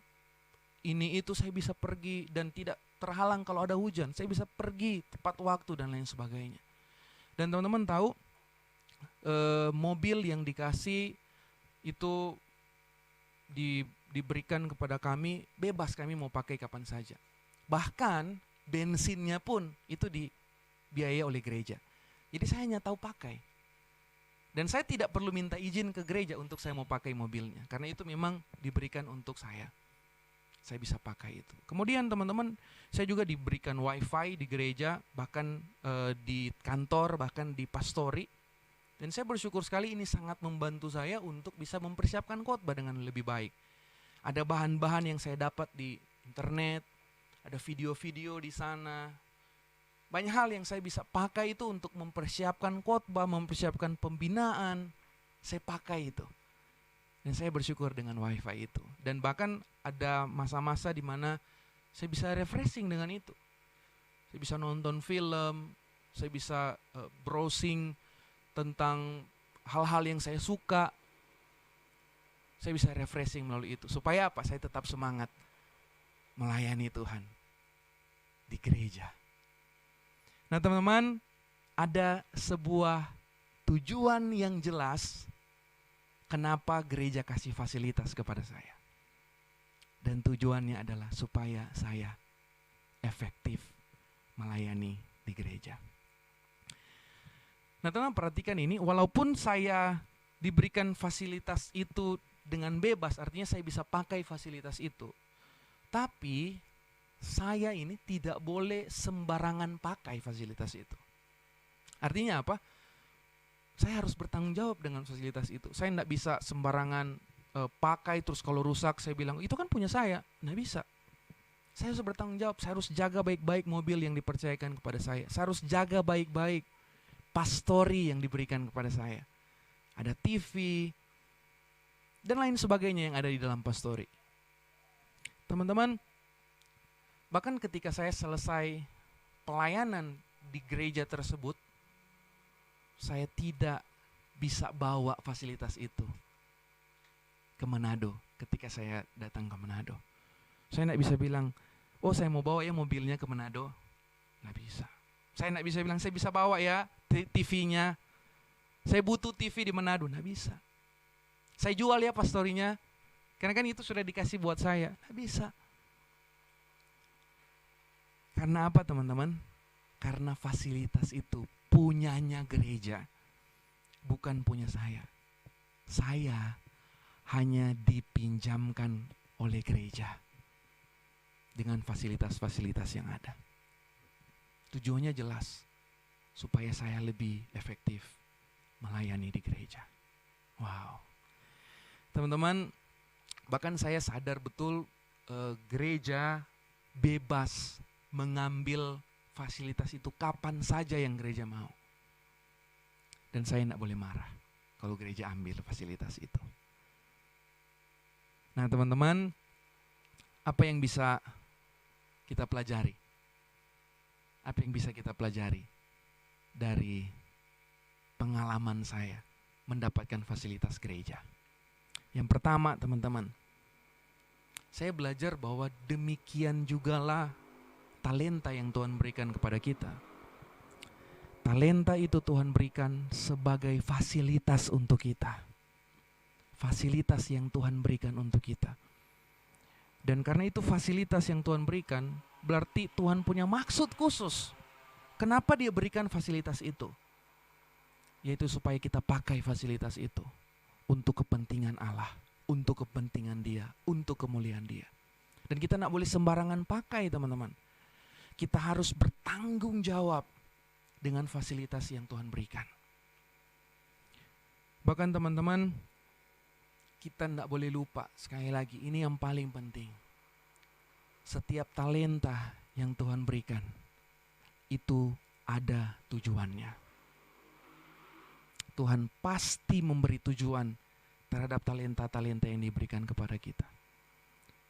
ini itu saya bisa pergi dan tidak terhalang kalau ada hujan. Saya bisa pergi tepat waktu dan lain sebagainya. Dan teman-teman tahu, mobil yang dikasih itu diberikan kepada kami, bebas kami mau pakai kapan saja. Bahkan bensinnya pun itu dibiayai oleh gereja. Jadi saya hanya tahu pakai. Dan saya tidak perlu minta izin ke gereja untuk saya mau pakai mobilnya, karena itu memang diberikan untuk saya. Saya bisa pakai itu. Kemudian teman-teman, saya juga diberikan wifi di gereja, bahkan di kantor, bahkan di pastori. Dan saya bersyukur sekali, ini sangat membantu saya untuk bisa mempersiapkan khotbah dengan lebih baik. Ada bahan-bahan yang saya dapat di internet, ada video-video di sana. Banyak hal yang saya bisa pakai itu untuk mempersiapkan khotbah, mempersiapkan pembinaan. Saya pakai itu. Dan saya bersyukur dengan wifi itu. Dan bahkan ada masa-masa di mana saya bisa refreshing dengan itu. Saya bisa nonton film, saya bisa browsing tentang hal-hal yang saya suka. Saya bisa refreshing melalui itu. Supaya apa? Saya tetap semangat melayani Tuhan di gereja. Nah teman-teman, ada sebuah tujuan yang jelas kenapa gereja kasih fasilitas kepada saya. Dan tujuannya adalah supaya saya efektif melayani di gereja. Nah teman perhatikan ini, walaupun saya diberikan fasilitas itu dengan bebas, artinya saya bisa pakai fasilitas itu, tapi saya ini tidak boleh sembarangan pakai fasilitas itu. Artinya apa? Saya harus bertanggung jawab dengan fasilitas itu. Saya tidak bisa sembarangan pakai, terus kalau rusak saya bilang, itu kan punya saya. Nggak bisa. Saya harus bertanggung jawab, saya harus jaga baik-baik mobil yang dipercayakan kepada saya. Saya harus jaga baik-baik pastori yang diberikan kepada saya. Ada TV, dan lain sebagainya yang ada di dalam pastori. Teman-teman, bahkan ketika saya selesai pelayanan di gereja tersebut, saya tidak bisa bawa fasilitas itu ke Manado ketika saya datang ke Manado. Saya tidak bisa bilang, oh saya mau bawa ya mobilnya ke Manado. Nggak bisa. Saya tidak bisa bilang, saya bisa bawa ya TV-nya. Saya butuh TV di Manado. Nggak bisa. Saya jual ya pastorinya. Karena kan itu sudah dikasih buat saya. Nggak bisa. Karena apa teman-teman? Karena fasilitas itu punyanya gereja, bukan punya saya. Saya hanya dipinjamkan oleh gereja dengan fasilitas-fasilitas yang ada. Tujuannya jelas, supaya saya lebih efektif melayani di gereja. Wow. Teman-teman, bahkan saya sadar betul gereja bebas mengambil fasilitas itu kapan saja yang gereja mau. Dan saya tidak boleh marah kalau gereja ambil fasilitas itu. Nah teman-teman, apa yang bisa kita pelajari? Apa yang bisa kita pelajari dari pengalaman saya mendapatkan fasilitas gereja? Yang pertama teman-teman, saya belajar bahwa demikian jugalah talenta yang Tuhan berikan kepada kita. Talenta itu Tuhan berikan sebagai fasilitas untuk kita. Fasilitas yang Tuhan berikan untuk kita. Dan karena itu fasilitas yang Tuhan berikan, berarti Tuhan punya maksud khusus. Kenapa Dia berikan fasilitas itu? Yaitu supaya kita pakai fasilitas itu untuk kepentingan Allah, untuk kepentingan Dia, untuk kemuliaan Dia. Dan kita tidak boleh sembarangan pakai teman-teman. Kita harus bertanggung jawab dengan fasilitas yang Tuhan berikan. Bahkan teman-teman, kita tidak boleh lupa, sekali lagi, ini yang paling penting. Setiap talenta yang Tuhan berikan, itu ada tujuannya. Tuhan pasti memberi tujuan terhadap talenta-talenta yang diberikan kepada kita.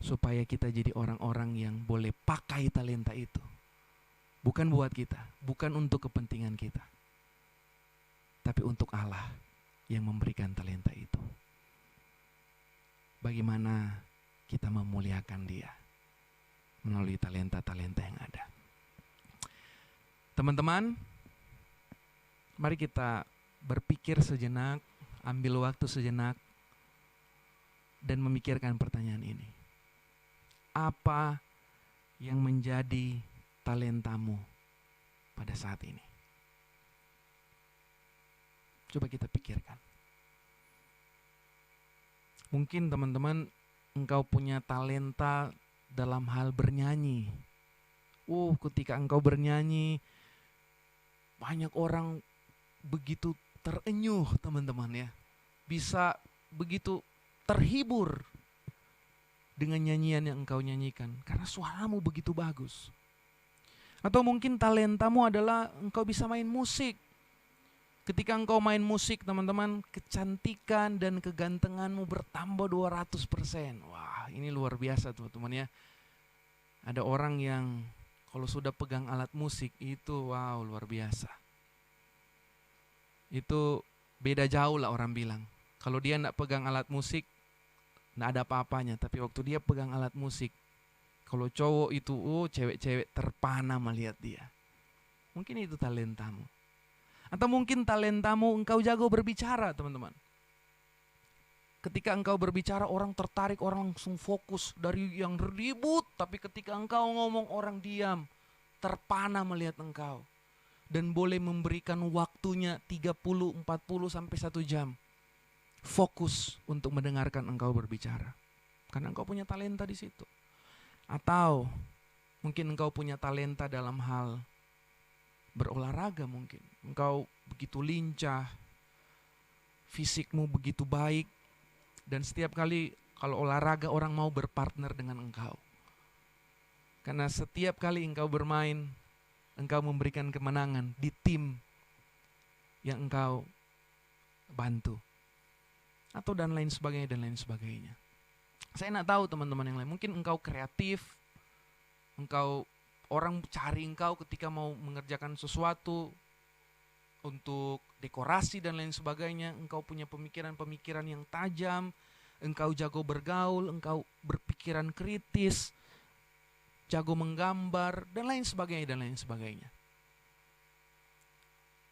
Supaya kita jadi orang-orang yang boleh pakai talenta itu. Bukan buat kita, bukan untuk kepentingan kita. Tapi untuk Allah yang memberikan talenta itu. Bagaimana kita memuliakan Dia melalui talenta-talenta yang ada. Teman-teman, mari kita berpikir sejenak, ambil waktu sejenak, dan memikirkan pertanyaan ini. Apa yang menjadi talentamu pada saat ini? Coba kita pikirkan. Mungkin teman-teman engkau punya talenta dalam hal bernyanyi. Ketika engkau bernyanyi, banyak orang begitu terenyuh teman-teman ya. Bisa begitu terhibur dengan nyanyian yang engkau nyanyikan. Karena suaramu begitu bagus. Atau mungkin talentamu adalah engkau bisa main musik. Ketika engkau main musik teman-teman, kecantikan dan kegantenganmu bertambah 200%. Wah, ini luar biasa teman-teman ya. Ada orang yang kalau sudah pegang alat musik itu wow luar biasa. Itu beda jauh lah orang bilang. Kalau dia enggak pegang alat musik, enggak ada apa-apanya. Tapi waktu dia pegang alat musik, kalau cowok itu, cewek-cewek terpana melihat dia. Mungkin itu talentamu. Atau mungkin talentamu engkau jago berbicara teman-teman. Ketika engkau berbicara orang tertarik, orang langsung fokus. Dari yang ribut, tapi ketika engkau ngomong orang diam, terpana melihat engkau. dan boleh memberikan waktunya 30, 40 sampai 1 jam. Fokus untuk mendengarkan engkau berbicara. Karena engkau punya talenta di situ. Atau mungkin engkau punya talenta dalam hal berolahraga mungkin. Engkau begitu lincah, fisikmu begitu baik, dan setiap kali kalau olahraga orang mau berpartner dengan engkau. Karena setiap kali engkau bermain, engkau memberikan kemenangan di tim yang engkau bantu. Atau dan lain sebagainya, dan lain sebagainya. Saya nak tahu teman-teman yang lain, mungkin engkau kreatif, engkau orang cari engkau ketika mau mengerjakan sesuatu untuk dekorasi dan lain sebagainya. Engkau punya pemikiran-pemikiran yang tajam, engkau jago bergaul, engkau berpikiran kritis, jago menggambar, dan lain sebagainya, dan lain sebagainya.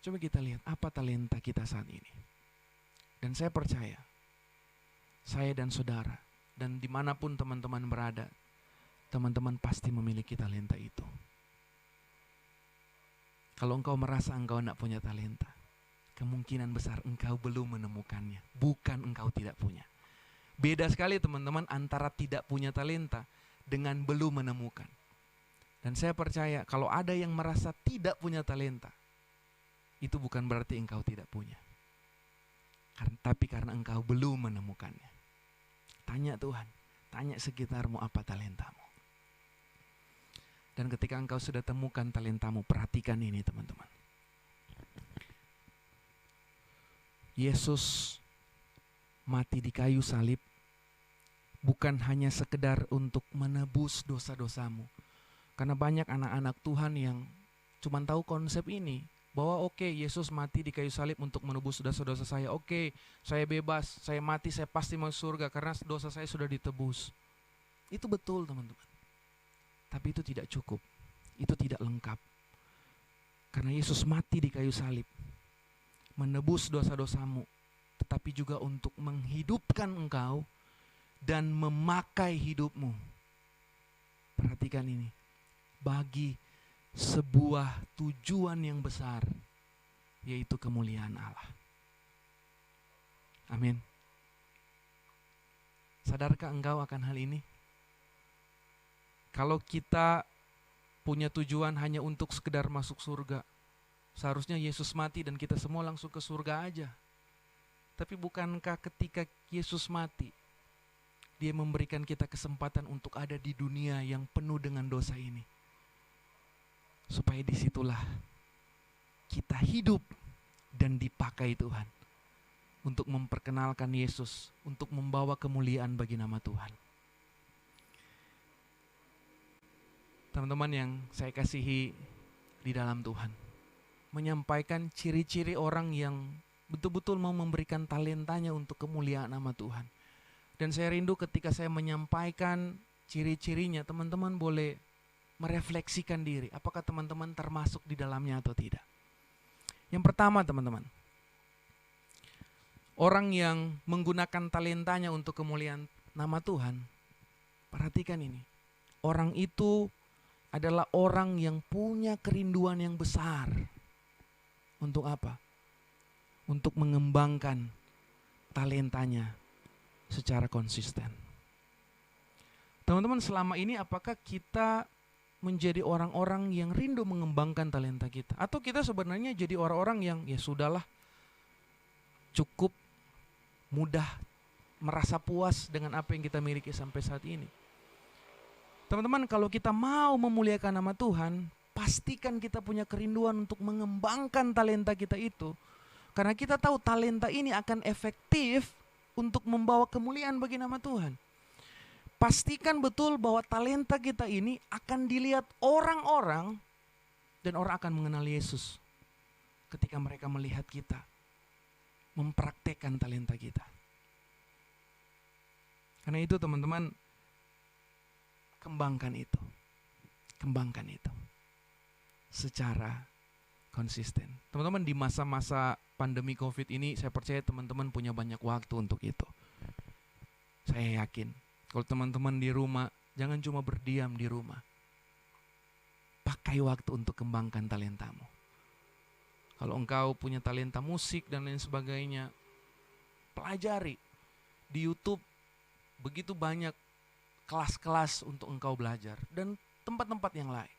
Coba kita lihat apa talenta kita saat ini. Dan saya percaya, saya dan saudara, dan dimanapun teman-teman berada, teman-teman pasti memiliki talenta itu. Kalau engkau merasa engkau tidak punya talenta, kemungkinan besar engkau belum menemukannya, bukan engkau tidak punya. Beda sekali teman-teman antara tidak punya talenta dengan belum menemukan. Dan saya percaya kalau ada yang merasa tidak punya talenta, itu bukan berarti engkau tidak punya. Tapi karena engkau belum menemukannya. Tanya Tuhan, tanya sekitarmu apa talentamu. Dan ketika engkau sudah temukan talentamu, perhatikan ini teman-teman. Yesus mati di kayu salib bukan hanya sekedar untuk menebus dosa-dosamu. Karena banyak anak-anak Tuhan yang cuma tahu konsep ini, bahwa oke, Yesus mati di kayu salib untuk menebus dosa-dosa saya. Oke, saya bebas, saya mati, saya pasti masuk surga karena dosa saya sudah ditebus. Itu betul teman-teman. Tapi itu tidak cukup. Itu tidak lengkap. Karena Yesus mati di kayu salib, menebus dosa-dosamu, tetapi juga untuk menghidupkan engkau dan memakai hidupmu. Perhatikan ini. Bagi sebuah tujuan yang besar, yaitu kemuliaan Allah. Amin. Sadarkah engkau akan hal ini? Kalau kita punya tujuan hanya untuk sekedar masuk surga, seharusnya Yesus mati dan kita semua langsung ke surga aja. Tapi bukankah ketika Yesus mati, Dia memberikan kita kesempatan untuk ada di dunia yang penuh dengan dosa ini, supaya disitulah kita hidup dan dipakai Tuhan untuk memperkenalkan Yesus, untuk membawa kemuliaan bagi nama Tuhan. Teman-teman yang saya kasihi di dalam Tuhan, menyampaikan ciri-ciri orang yang betul-betul mau memberikan talentanya untuk kemuliaan nama Tuhan. Dan saya rindu ketika saya menyampaikan ciri-cirinya, teman-teman boleh merefleksikan diri, apakah teman-teman termasuk di dalamnya atau tidak. Yang pertama teman-teman, orang yang menggunakan talentanya untuk kemuliaan nama Tuhan, perhatikan ini, orang itu adalah orang yang punya kerinduan yang besar. Untuk apa? Untuk mengembangkan talentanya secara konsisten. Teman-teman, selama ini apakah kita menjadi orang-orang yang rindu mengembangkan talenta kita? Atau kita sebenarnya jadi orang-orang yang ya sudahlah, cukup mudah merasa puas dengan apa yang kita miliki sampai saat ini? Teman-teman, kalau kita mau memuliakan nama Tuhan, pastikan kita punya kerinduan untuk mengembangkan talenta kita itu. Karena kita tahu talenta ini akan efektif untuk membawa kemuliaan bagi nama Tuhan. Pastikan betul bahwa talenta kita ini akan dilihat orang-orang dan orang akan mengenal Yesus ketika mereka melihat kita mempraktekkan talenta kita. Karena itu teman-teman, kembangkan itu. Kembangkan itu secara konsisten. Teman-teman, di masa-masa pandemi COVID ini saya percaya teman-teman punya banyak waktu untuk itu. Saya yakin kalau teman-teman di rumah, jangan cuma berdiam di rumah. Pakai waktu untuk kembangkan talentamu. Kalau engkau punya talenta musik dan lain sebagainya, pelajari. Di YouTube begitu banyak kelas-kelas untuk engkau belajar dan tempat-tempat yang lain.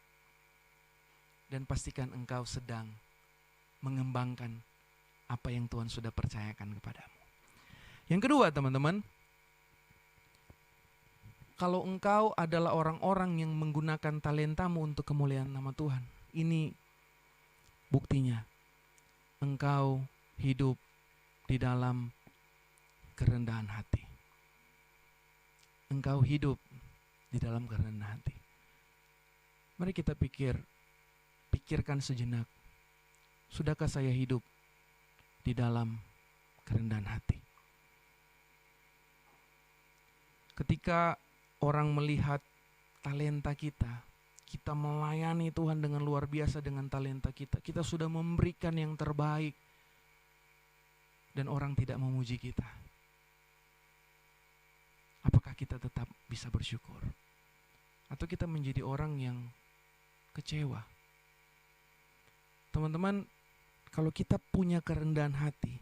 Dan pastikan engkau sedang mengembangkan apa yang Tuhan sudah percayakan kepadamu. Yang kedua, teman-teman, kalau engkau adalah orang-orang yang menggunakan talentamu untuk kemuliaan nama Tuhan, ini buktinya. Engkau hidup di dalam kerendahan hati. Engkau hidup di dalam kerendahan hati. Mari kita pikirkan sejenak. Sudahkah saya hidup di dalam kerendahan hati? Ketika orang melihat talenta kita, kita melayani Tuhan dengan luar biasa dengan talenta kita. Kita sudah memberikan yang terbaik. Dan orang tidak memuji kita. Apakah kita tetap bisa bersyukur? Atau kita menjadi orang yang kecewa? Teman-teman, kalau kita punya kerendahan hati,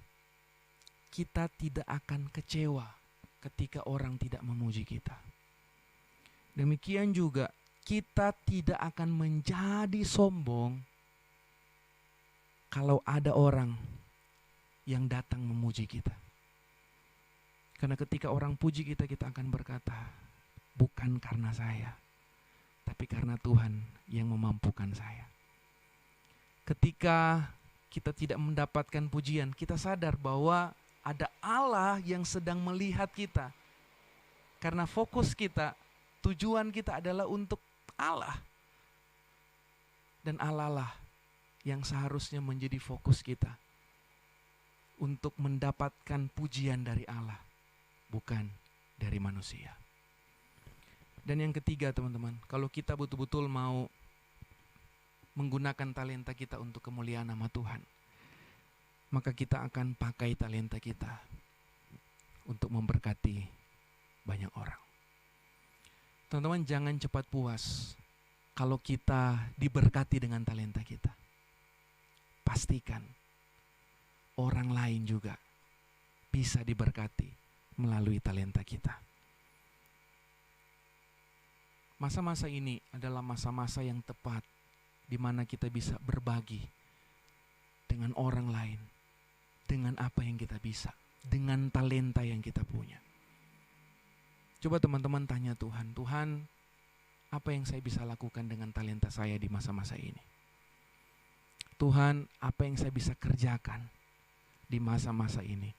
kita tidak akan kecewa ketika orang tidak memuji kita. Demikian juga kita tidak akan menjadi sombong kalau ada orang yang datang memuji kita. Karena ketika orang puji kita, kita akan berkata, bukan karena saya, tapi karena Tuhan yang memampukan saya. Ketika kita tidak mendapatkan pujian, kita sadar bahwa ada Allah yang sedang melihat kita. Karena fokus kita, tujuan kita adalah untuk Allah. Dan Allah lah yang seharusnya menjadi fokus kita untuk mendapatkan pujian dari Allah, bukan dari manusia. Dan yang ketiga, teman-teman, kalau kita betul-betul mau menggunakan talenta kita untuk kemuliaan nama Tuhan, maka kita akan pakai talenta kita untuk memberkati banyak orang. Teman-teman, jangan cepat puas kalau kita diberkati dengan talenta kita. Pastikan orang lain juga bisa diberkati melalui talenta kita. Masa-masa ini adalah masa-masa yang tepat di mana kita bisa berbagi dengan orang lain, dengan apa yang kita bisa, dengan talenta yang kita punya. Coba teman-teman tanya Tuhan, Tuhan, apa yang saya bisa lakukan dengan talenta saya di masa-masa ini? Tuhan, apa yang saya bisa kerjakan di masa-masa ini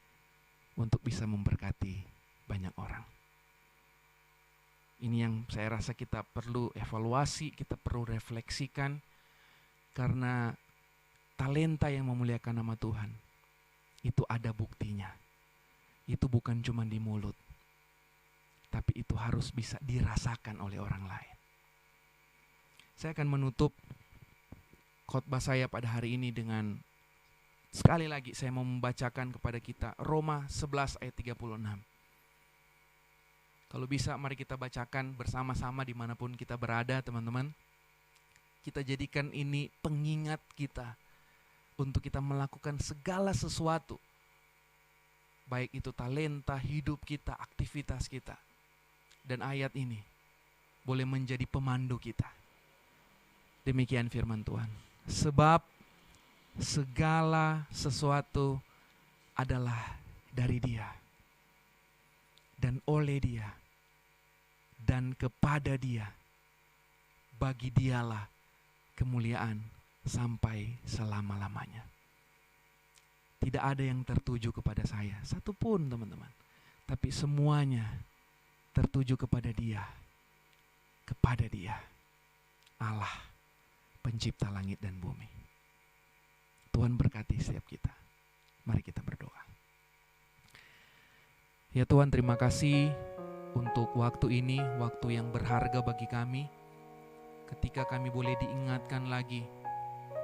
untuk bisa memberkati banyak orang? Ini yang saya rasa kita perlu evaluasi, kita perlu refleksikan, karena talenta yang memuliakan nama Tuhan itu ada buktinya. Itu bukan cuma di mulut, tapi itu harus bisa dirasakan oleh orang lain. Saya akan menutup khotbah saya pada hari ini dengan, sekali lagi saya mau membacakan kepada kita Roma 11 ayat 36. Kalau bisa mari kita bacakan bersama-sama dimanapun kita berada, teman-teman. Kita jadikan ini pengingat kita untuk kita melakukan segala sesuatu, baik itu talenta, hidup kita, aktivitas kita. Dan ayat ini boleh menjadi pemandu kita. Demikian firman Tuhan. Sebab segala sesuatu adalah dari Dia, dan oleh Dia, dan kepada Dia. Bagi Dialah kemuliaan sampai selama-lamanya. Tidak ada yang tertuju kepada saya, satupun, teman-teman. Tapi semuanya tertuju kepada Dia. Kepada Dia, Allah, pencipta langit dan bumi. Tuhan berkati setiap kita. Mari kita berdoa. Ya Tuhan, terima kasih untuk waktu ini, waktu yang berharga bagi kami. Ketika kami boleh diingatkan lagi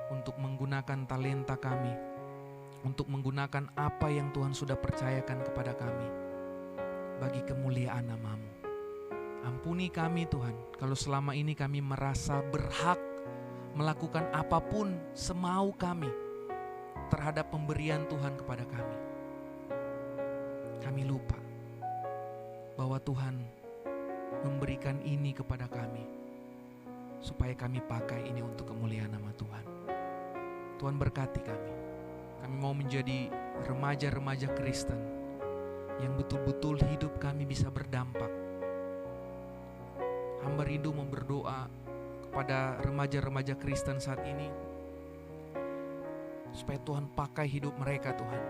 untuk menggunakan talenta kami, untuk menggunakan apa yang Tuhan sudah percayakan kepada kami bagi kemuliaan nama-Mu. Ampuni kami Tuhan, kalau selama ini kami merasa berhak melakukan apapun semau kami, terhadap pemberian Tuhan kepada kami. Kami lupa bahwa Tuhan memberikan ini kepada kami supaya kami pakai ini untuk kemuliaan nama Tuhan. Tuhan berkati kami. Kami mau menjadi remaja-remaja Kristen yang betul-betul hidup kami bisa berdampak. Hamba rindu mau berdoa kepada remaja-remaja Kristen saat ini supaya Tuhan pakai hidup mereka, Tuhan.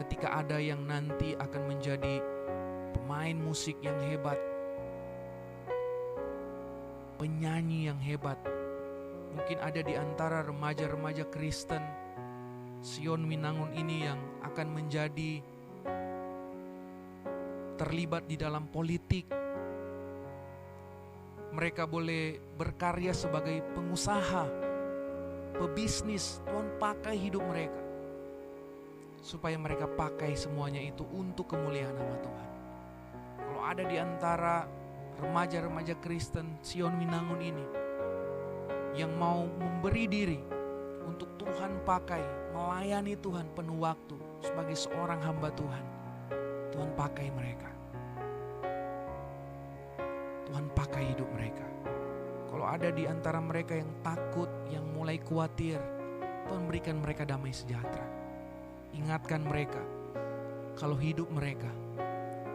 Ketika ada yang nanti akan menjadi pemain musik yang hebat, penyanyi yang hebat, mungkin ada di antara remaja-remaja Kristen Sion Winangun ini yang akan menjadi terlibat di dalam politik. Mereka boleh berkarya sebagai pengusaha, pebisnis. Tuhan pakai hidup mereka supaya mereka pakai semuanya itu untuk kemuliaan nama Tuhan. Kalau ada di antara remaja-remaja Kristen Sion Winangun ini yang mau memberi diri untuk Tuhan pakai, melayani Tuhan penuh waktu sebagai seorang hamba Tuhan, Tuhan pakai mereka. Tuhan pakai hidup mereka. Kalau ada di antara mereka yang takut, yang mulai khawatir, Tuhan berikan mereka damai sejahtera. Ingatkan mereka kalau hidup mereka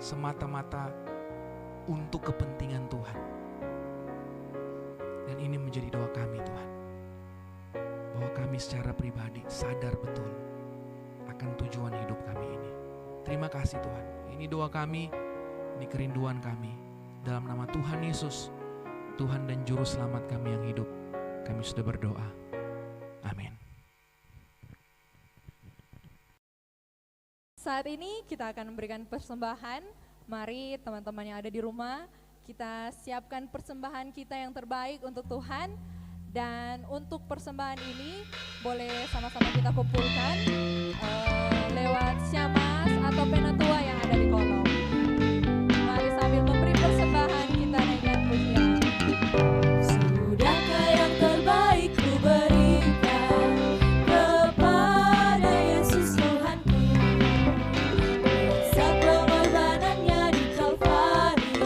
semata-mata untuk kepentingan Tuhan. Dan ini menjadi doa kami, Tuhan, bahwa kami secara pribadi sadar betul akan tujuan hidup kami ini. Terima kasih Tuhan. Ini doa kami, ini kerinduan kami. Dalam nama Tuhan Yesus, Tuhan dan Juru Selamat kami yang hidup, kami sudah berdoa. Amin. Saat ini kita akan memberikan persembahan. Mari teman-teman yang ada di rumah, kita siapkan persembahan kita yang terbaik untuk Tuhan. Dan untuk persembahan ini boleh sama-sama kita kumpulkan lewat syamas atau pena tua yang ada di kolom. Mari sambil memberi persembahan kita naikkan pujian. Sudahkah yang terbaik ku berikan kepada Yesus Tuhanku, saat pengorbanannya di Kalvari,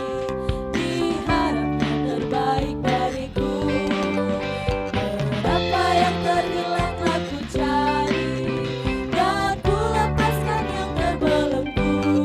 diharapkan terbaik bagiku. Berapa yang terhilang telah ku cari, dan ku lepaskan yang terbelenggu.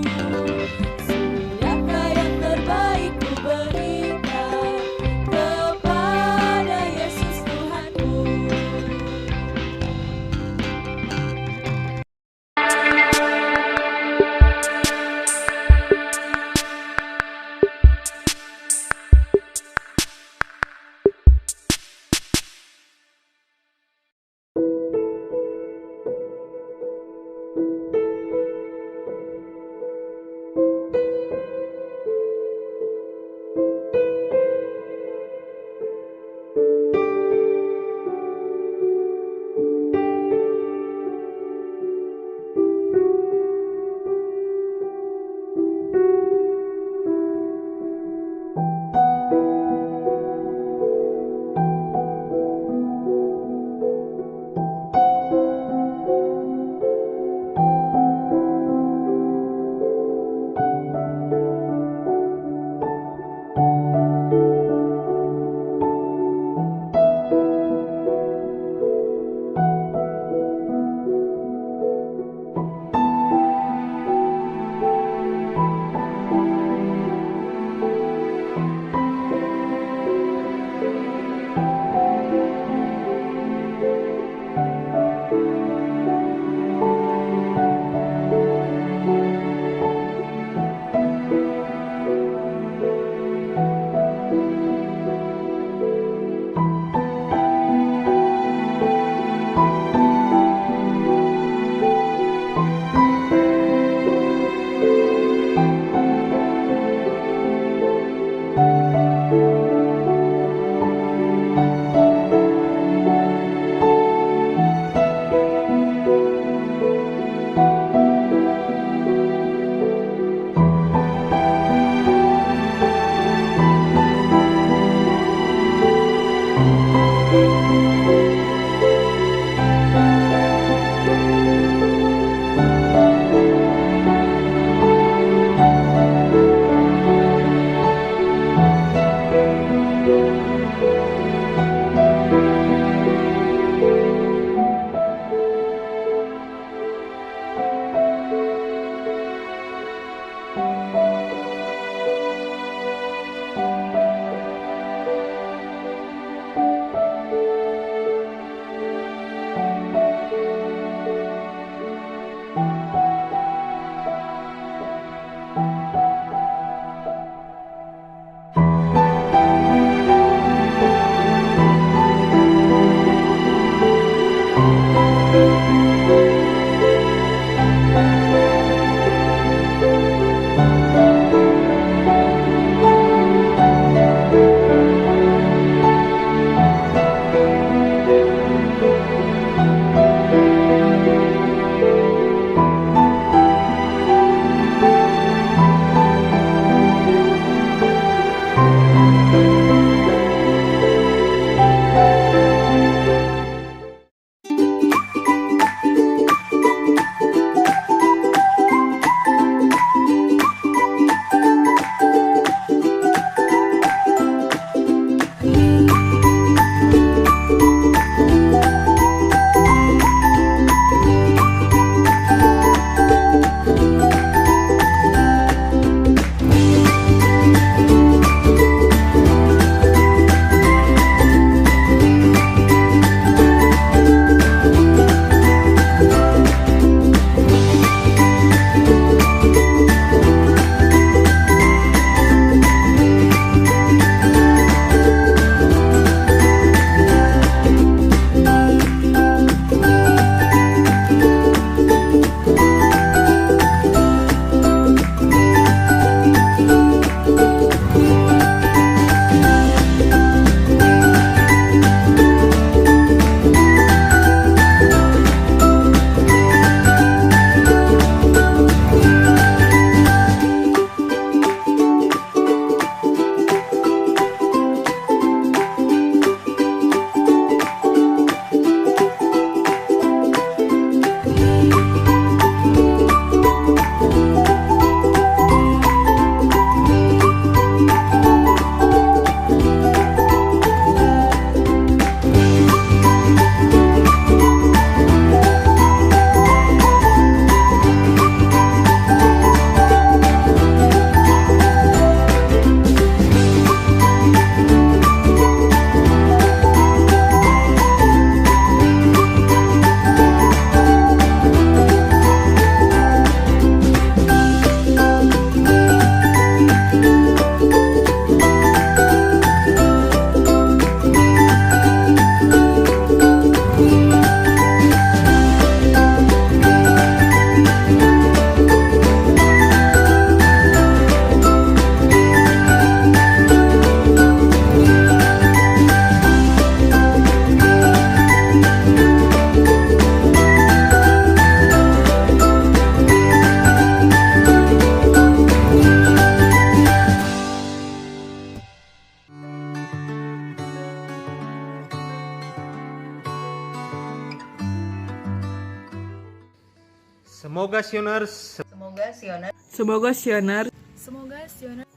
Semoga Sioners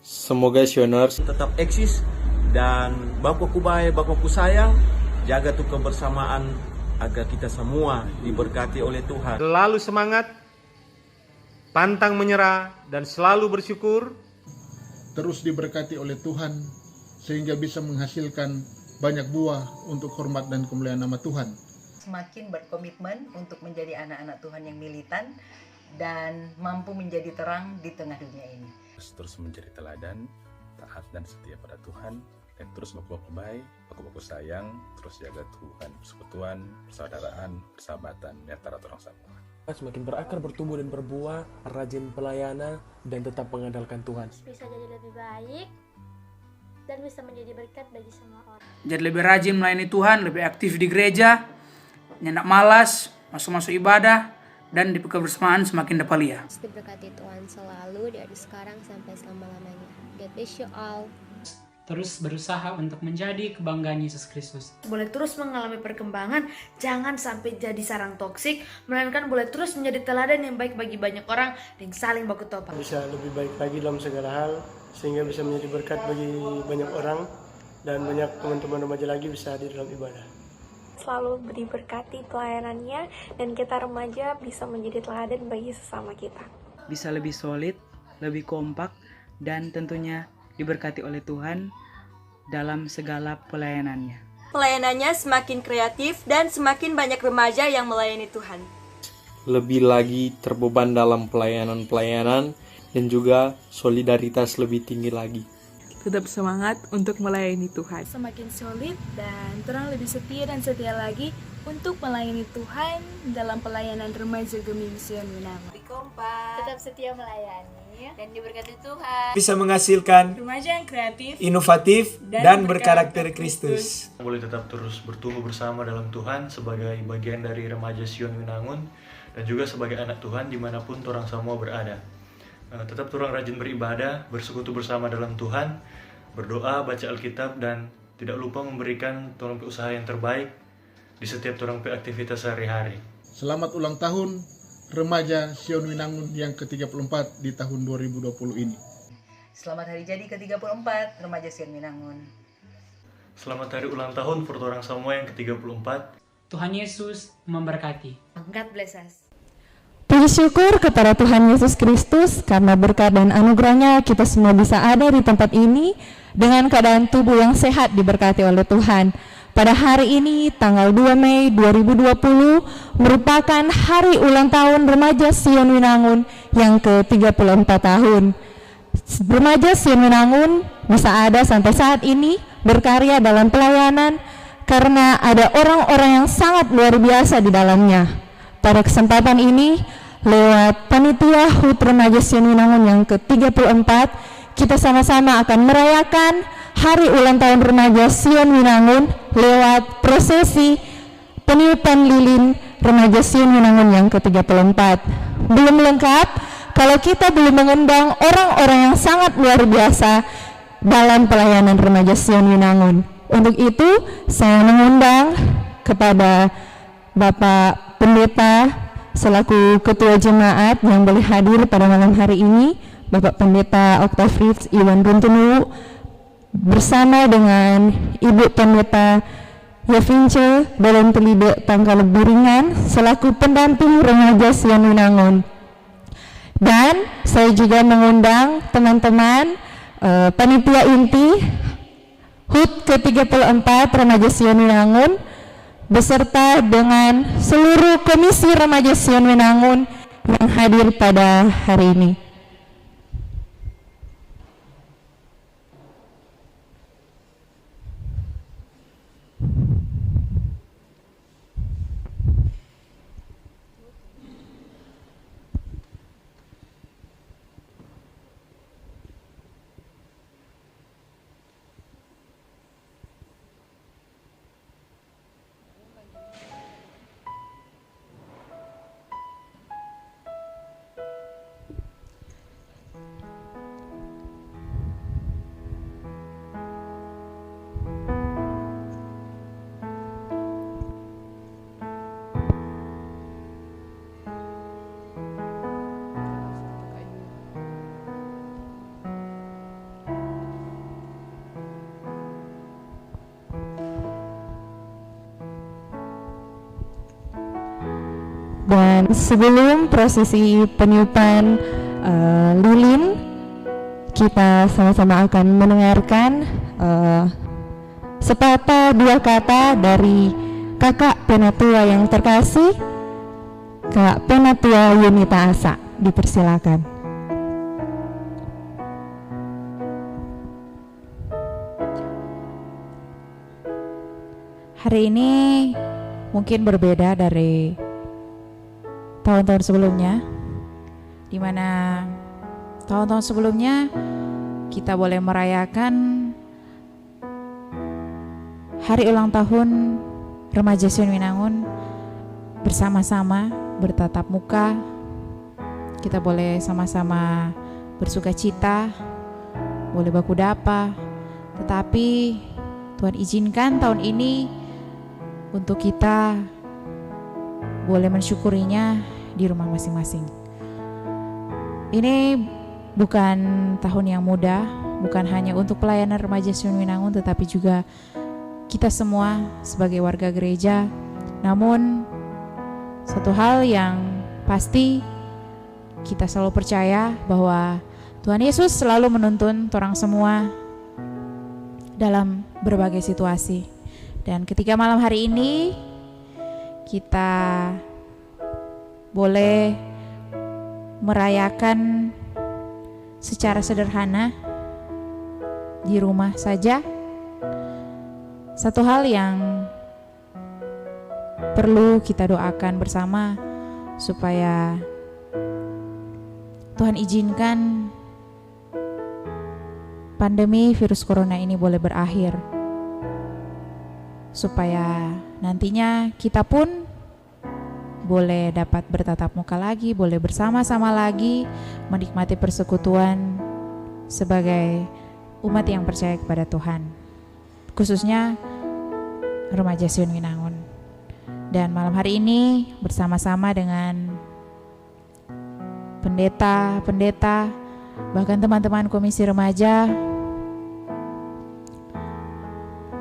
Semoga Sioners tetap eksis dan baku kubay, baku ku sayang, jaga tuh kebersamaan agar kita semua diberkati oleh Tuhan. selalu semangat, pantang menyerah, dan selalu bersyukur. terus diberkati oleh Tuhan sehingga bisa menghasilkan banyak buah untuk hormat dan kemuliaan nama Tuhan. Semakin berkomitmen untuk menjadi anak-anak Tuhan yang militan dan mampu menjadi terang di tengah dunia ini. Terus menjadi teladan, taat dan setia pada Tuhan, dan terus baku baik, baku sayang, terus jaga Tuhan, persekutuan, persaudaraan, persahabatan di antara orang sama. Semakin berakar, bertumbuh dan berbuah, rajin pelayanan, dan tetap mengandalkan Tuhan. Bisa jadi lebih baik dan bisa menjadi berkat bagi semua orang. Jadi lebih rajin melayani Tuhan, lebih aktif di gereja, nyendak malas, masuk ibadah, dan di kebersamaan semakin dapalia. Diberkati Tuhan selalu dari sekarang sampai selama-lamanya. God bless you all. Terus berusaha untuk menjadi kebanggaan Yesus Kristus. Boleh terus mengalami perkembangan, jangan sampai jadi sarang toksik, melainkan boleh terus menjadi teladan yang baik bagi banyak orang dan saling baku topang. Bisa lebih baik lagi dalam segala hal, sehingga bisa menjadi berkat bagi banyak orang dan banyak teman-teman remaja lagi bisa hadir dalam ibadah. Selalu diberkati pelayanannya dan kita remaja bisa menjadi teladan bagi sesama kita. Bisa lebih solid, lebih kompak, dan tentunya diberkati oleh Tuhan dalam segala pelayanannya. Pelayanannya semakin kreatif dan semakin banyak remaja yang melayani Tuhan. lebih lagi terbeban dalam pelayanan-pelayanan dan juga solidaritas lebih tinggi lagi. Tetap semangat untuk melayani Tuhan. Semakin solid dan terang lebih setia dan setia lagi untuk melayani Tuhan dalam pelayanan remaja Gemi Mission Winangun. Kompak, tetap setia melayani dan diberkati Tuhan. Bisa menghasilkan remaja yang kreatif, inovatif, dan berkarakter Kristus. Boleh tetap terus bertumbuh bersama dalam Tuhan sebagai bagian dari remaja Sion Winangun dan juga sebagai anak Tuhan dimanapun orang semua berada. Tetap orang rajin beribadah, bersekutu bersama dalam Tuhan, berdoa, baca Alkitab, dan tidak lupa memberikan tolong usaha yang terbaik di setiap orang aktivitas sehari-hari. Selamat ulang tahun remaja Sion Winangun yang ke-34 di tahun 2020 ini. Selamat hari jadi ke-34 remaja Sion Winangun. Selamat hari ulang tahun untuk orang semua yang ke-34. Tuhan Yesus memberkati. God bless us. Puji syukur kepada Tuhan Yesus Kristus karena berkat dan anugerahnya kita semua bisa ada di tempat ini dengan keadaan tubuh yang sehat diberkati oleh Tuhan. Pada hari ini tanggal 2 Mei 2020 merupakan hari ulang tahun remaja Sion Winangun yang ke-34 tahun. Remaja Sion Winangun bisa ada sampai saat ini berkarya dalam pelayanan karena ada orang-orang yang sangat luar biasa di dalamnya. Pada kesempatan ini, lewat Panitia HUT Remaja Sion Winangun yang ke-34, kita sama-sama akan merayakan Hari Ulang Tahun Remaja Sion Winangun lewat prosesi peniupan lilin Remaja Sion Winangun yang ke-34. Belum lengkap kalau kita belum mengundang orang-orang yang sangat luar biasa dalam pelayanan Remaja Sion Winangun. Untuk itu, saya mengundang kepada Bapak Pendeta selaku Ketua Jemaat yang boleh hadir pada malam hari ini, Bapak Pendeta Octavrius Iwan Runtunu bersama dengan Ibu Pendeta Yavince Belen Pelide Pangkal Buringan selaku pendamping remaja Sion Winangun. Dan saya juga mengundang teman-teman panitia inti HUT ke-34 remaja Sion Winangun beserta dengan seluruh komisi remaja Sion Winangun yang hadir pada hari ini. Dan sebelum prosesi peniupan lilin, kita sama-sama akan mendengarkan sepatah dua kata dari kakak penatua yang terkasih, Kak Penatua Yunita Asa. Dipersilakan. Hari ini mungkin berbeda dari tahun-tahun sebelumnya, di mana tahun-tahun sebelumnya kita boleh merayakan hari ulang tahun Remaja Sion Winangun bersama-sama, bertatap muka. Kita boleh sama-sama bersuka cita, boleh baku dapa. Tetapi Tuhan izinkan tahun ini untuk kita boleh mensyukurinya di rumah masing-masing. Ini bukan tahun yang mudah, bukan hanya untuk pelayanan Remaja Sion Winangun, tetapi juga kita semua sebagai warga gereja. Namun satu hal yang pasti, kita selalu percaya bahwa Tuhan Yesus selalu menuntun orang semua dalam berbagai situasi. Dan ketika malam hari ini kita boleh merayakan secara sederhana di rumah saja, satu hal yang perlu kita doakan bersama supaya Tuhan izinkan pandemi virus corona ini boleh berakhir, supaya nantinya kita pun boleh dapat bertatap muka lagi, boleh bersama-sama lagi menikmati persekutuan sebagai umat yang percaya kepada Tuhan, khususnya Remaja Sion Winangun. Dan malam hari ini bersama-sama dengan pendeta, bahkan teman-teman komisi remaja,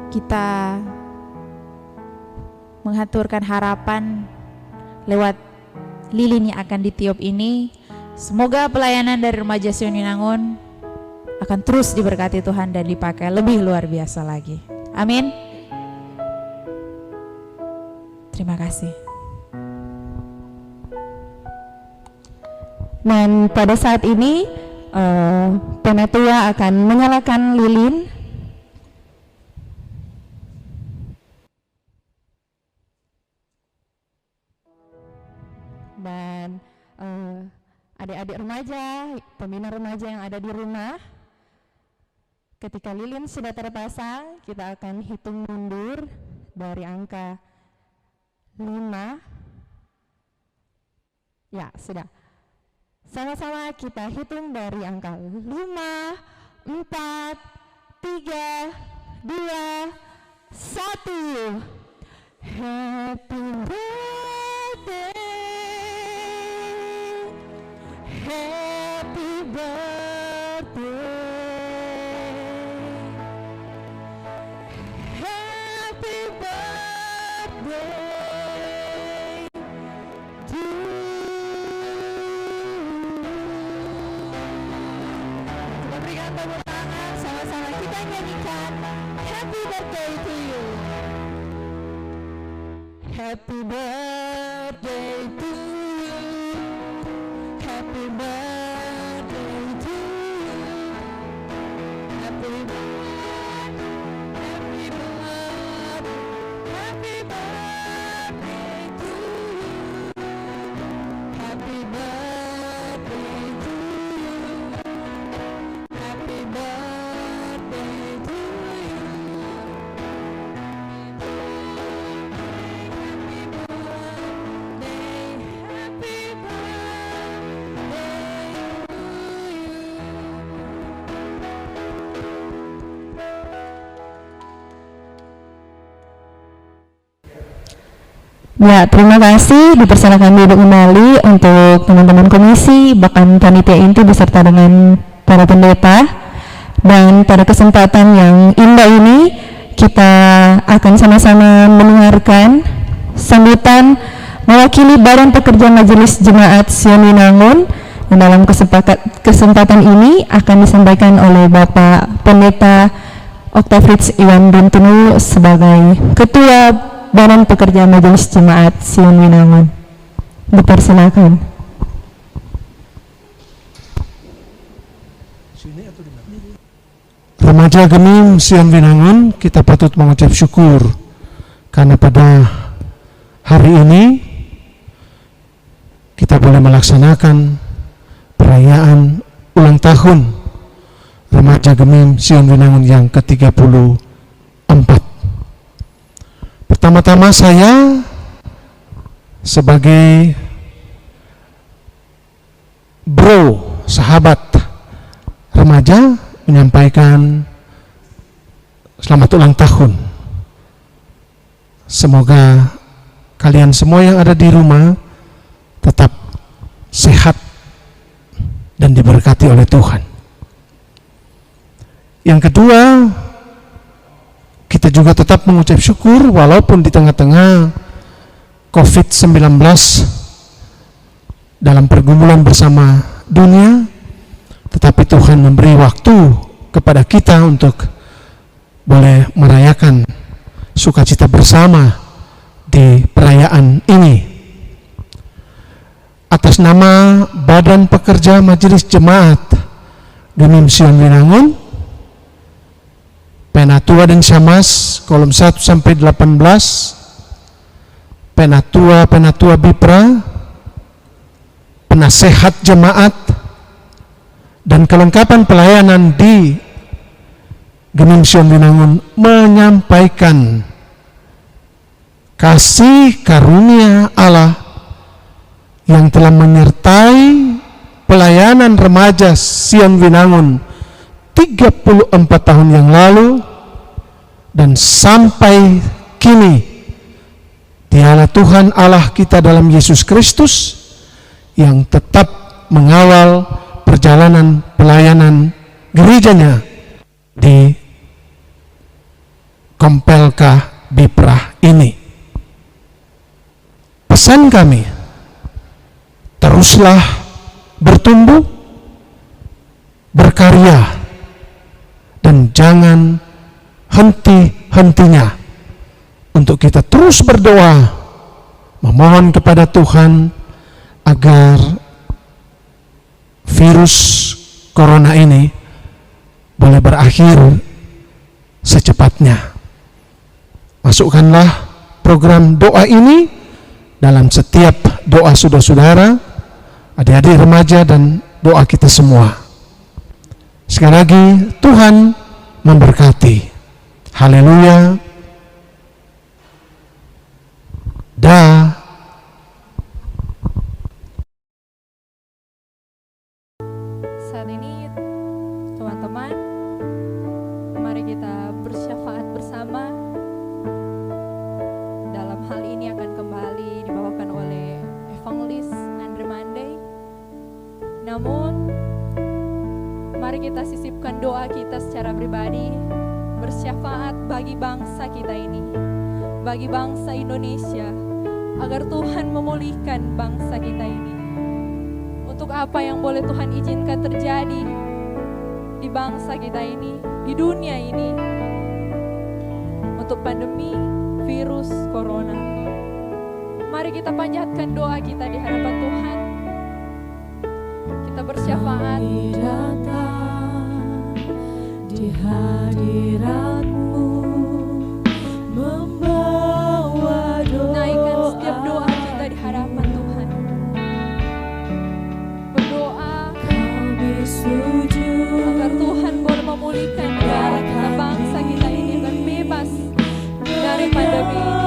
kita mengaturkan harapan lewat lilin yang akan ditiup ini. Semoga pelayanan dari Remaja Sion Winangun akan terus diberkati Tuhan dan dipakai lebih luar biasa lagi. Amin. Terima kasih. Dan pada saat ini penatua akan menyalakan lilin. Dan adik-adik remaja, pembina remaja yang ada di rumah, ketika lilin sudah terpasang, kita akan hitung mundur dari angka 5. Ya, sudah. Sama-sama kita hitung dari angka 5, 4, 3, 2, 1. Happy birthday. Happy birthday, happy birthday to kita berikan tepuk tangan, sama-sama kita nyanyikan happy birthday to you. Happy birthday to you. Happy birthday to you. Happy birthday, happy birthday to you. Happy birthday to you. Happy birthday to you. Ya, terima kasih. Dipersilakan duduk kembali untuk teman-teman komisi, bahkan panitia inti beserta dengan para pendeta. Dan pada kesempatan yang indah ini, kita akan sama-sama mendengarkan sambutan Mewakili Badan Pekerja Majelis Jemaat Sion Winangun, dan dalam kesempatan ini akan disampaikan oleh Bapak Pendeta Oktavrids Iwan Runtunu sebagai Ketua Badan Pekerja Majelis Jemaat Sion Winangun. Dipersilakan. Remaja Gemim Sion Winangun, kita patut mengucap syukur karena pada hari ini kita boleh melaksanakan perayaan ulang tahun Remaja Gemim Sion Winangun yang ke-34. Pertama-tama saya sebagai bro, sahabat remaja menyampaikan selamat ulang tahun. Semoga kalian semua yang ada di rumah tetap sehat dan diberkati oleh Tuhan. Yang kedua, kita juga tetap mengucap syukur walaupun di tengah-tengah COVID-19 dalam pergumulan bersama dunia, tetapi Tuhan memberi waktu kepada kita untuk boleh merayakan sukacita bersama di perayaan ini. Atas nama Badan Pekerja Majelis Jemaat Gemim Sion Winangun, Penatua dan Syamas kolom 1 sampai 18, Penatua Bipra, penasehat jemaat, dan kelengkapan pelayanan di Gemim Sion Winangun menyampaikan kasih karunia Allah yang telah menyertai pelayanan remaja Sion Winangun 34 tahun yang lalu dan sampai kini. Dialah Tuhan Allah kita dalam Yesus Kristus yang tetap mengawal perjalanan pelayanan gerejanya di Kompelka Biprah ini. Pesan kami, teruslah bertumbuh, berkarya, dan jangan henti-hentinya untuk kita terus berdoa, memohon kepada Tuhan agar virus corona ini boleh berakhir secepatnya. Masukkanlah program doa ini dalam setiap doa saudara-saudara, adik-adik remaja, dan doa kita semua. Sekali lagi, Tuhan memberkati. Haleluya. Dah. Saat ini, teman-teman, mari kita bersyafaat bersama. Dalam hal ini akan kembali dibawakan oleh Evangelis Andre Mandey. Namun, mari kita sisipkan doa kita secara pribadi, bersyafaat bagi bangsa kita ini, bagi bangsa Indonesia, agar Tuhan memulihkan bangsa kita ini. Untuk apa yang boleh Tuhan izinkan terjadi di bangsa kita ini, di dunia ini, untuk pandemi virus corona. Mari kita panjatkan doa kita di hadapan Tuhan. Kita bersyafaat di hadirat-Mu, membawa doa. Naikkan setiap doa kita di hadapan Tuhan. Berdoa agar Tuhan boleh memulihkan negara kita, bangsa kita ini agar bebas dari pandemi ini.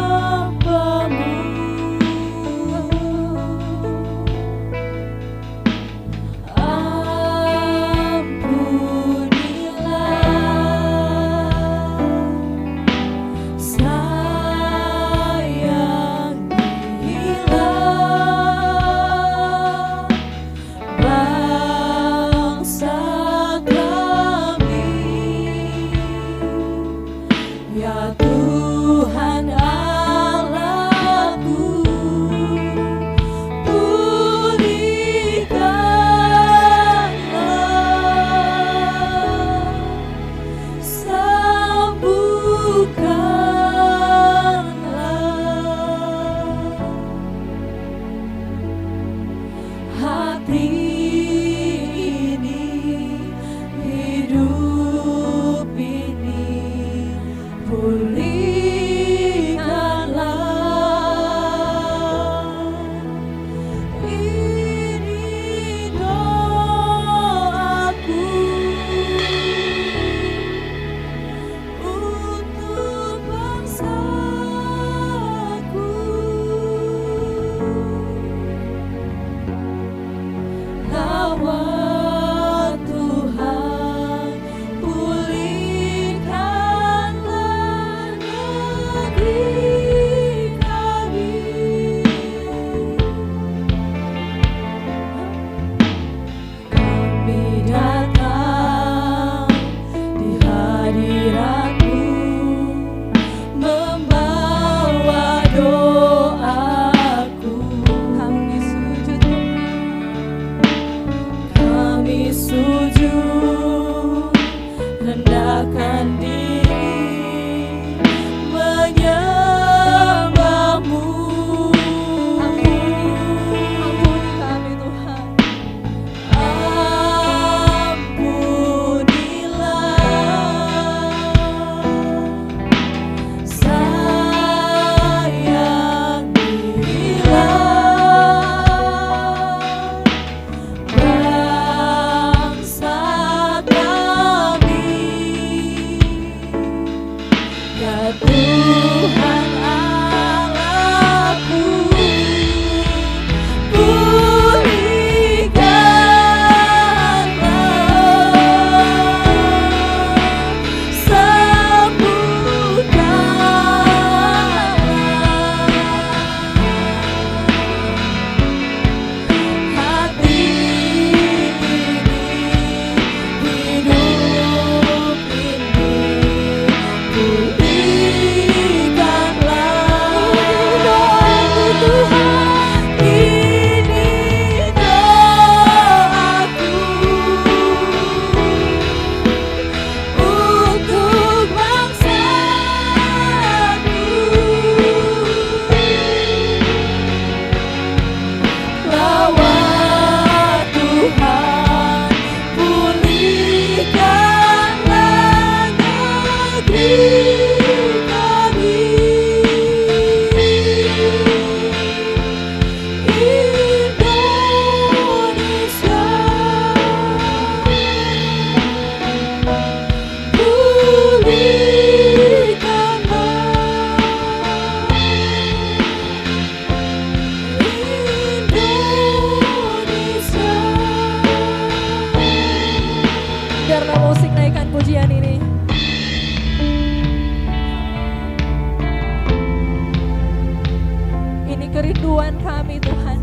kerinduan kami Tuhan.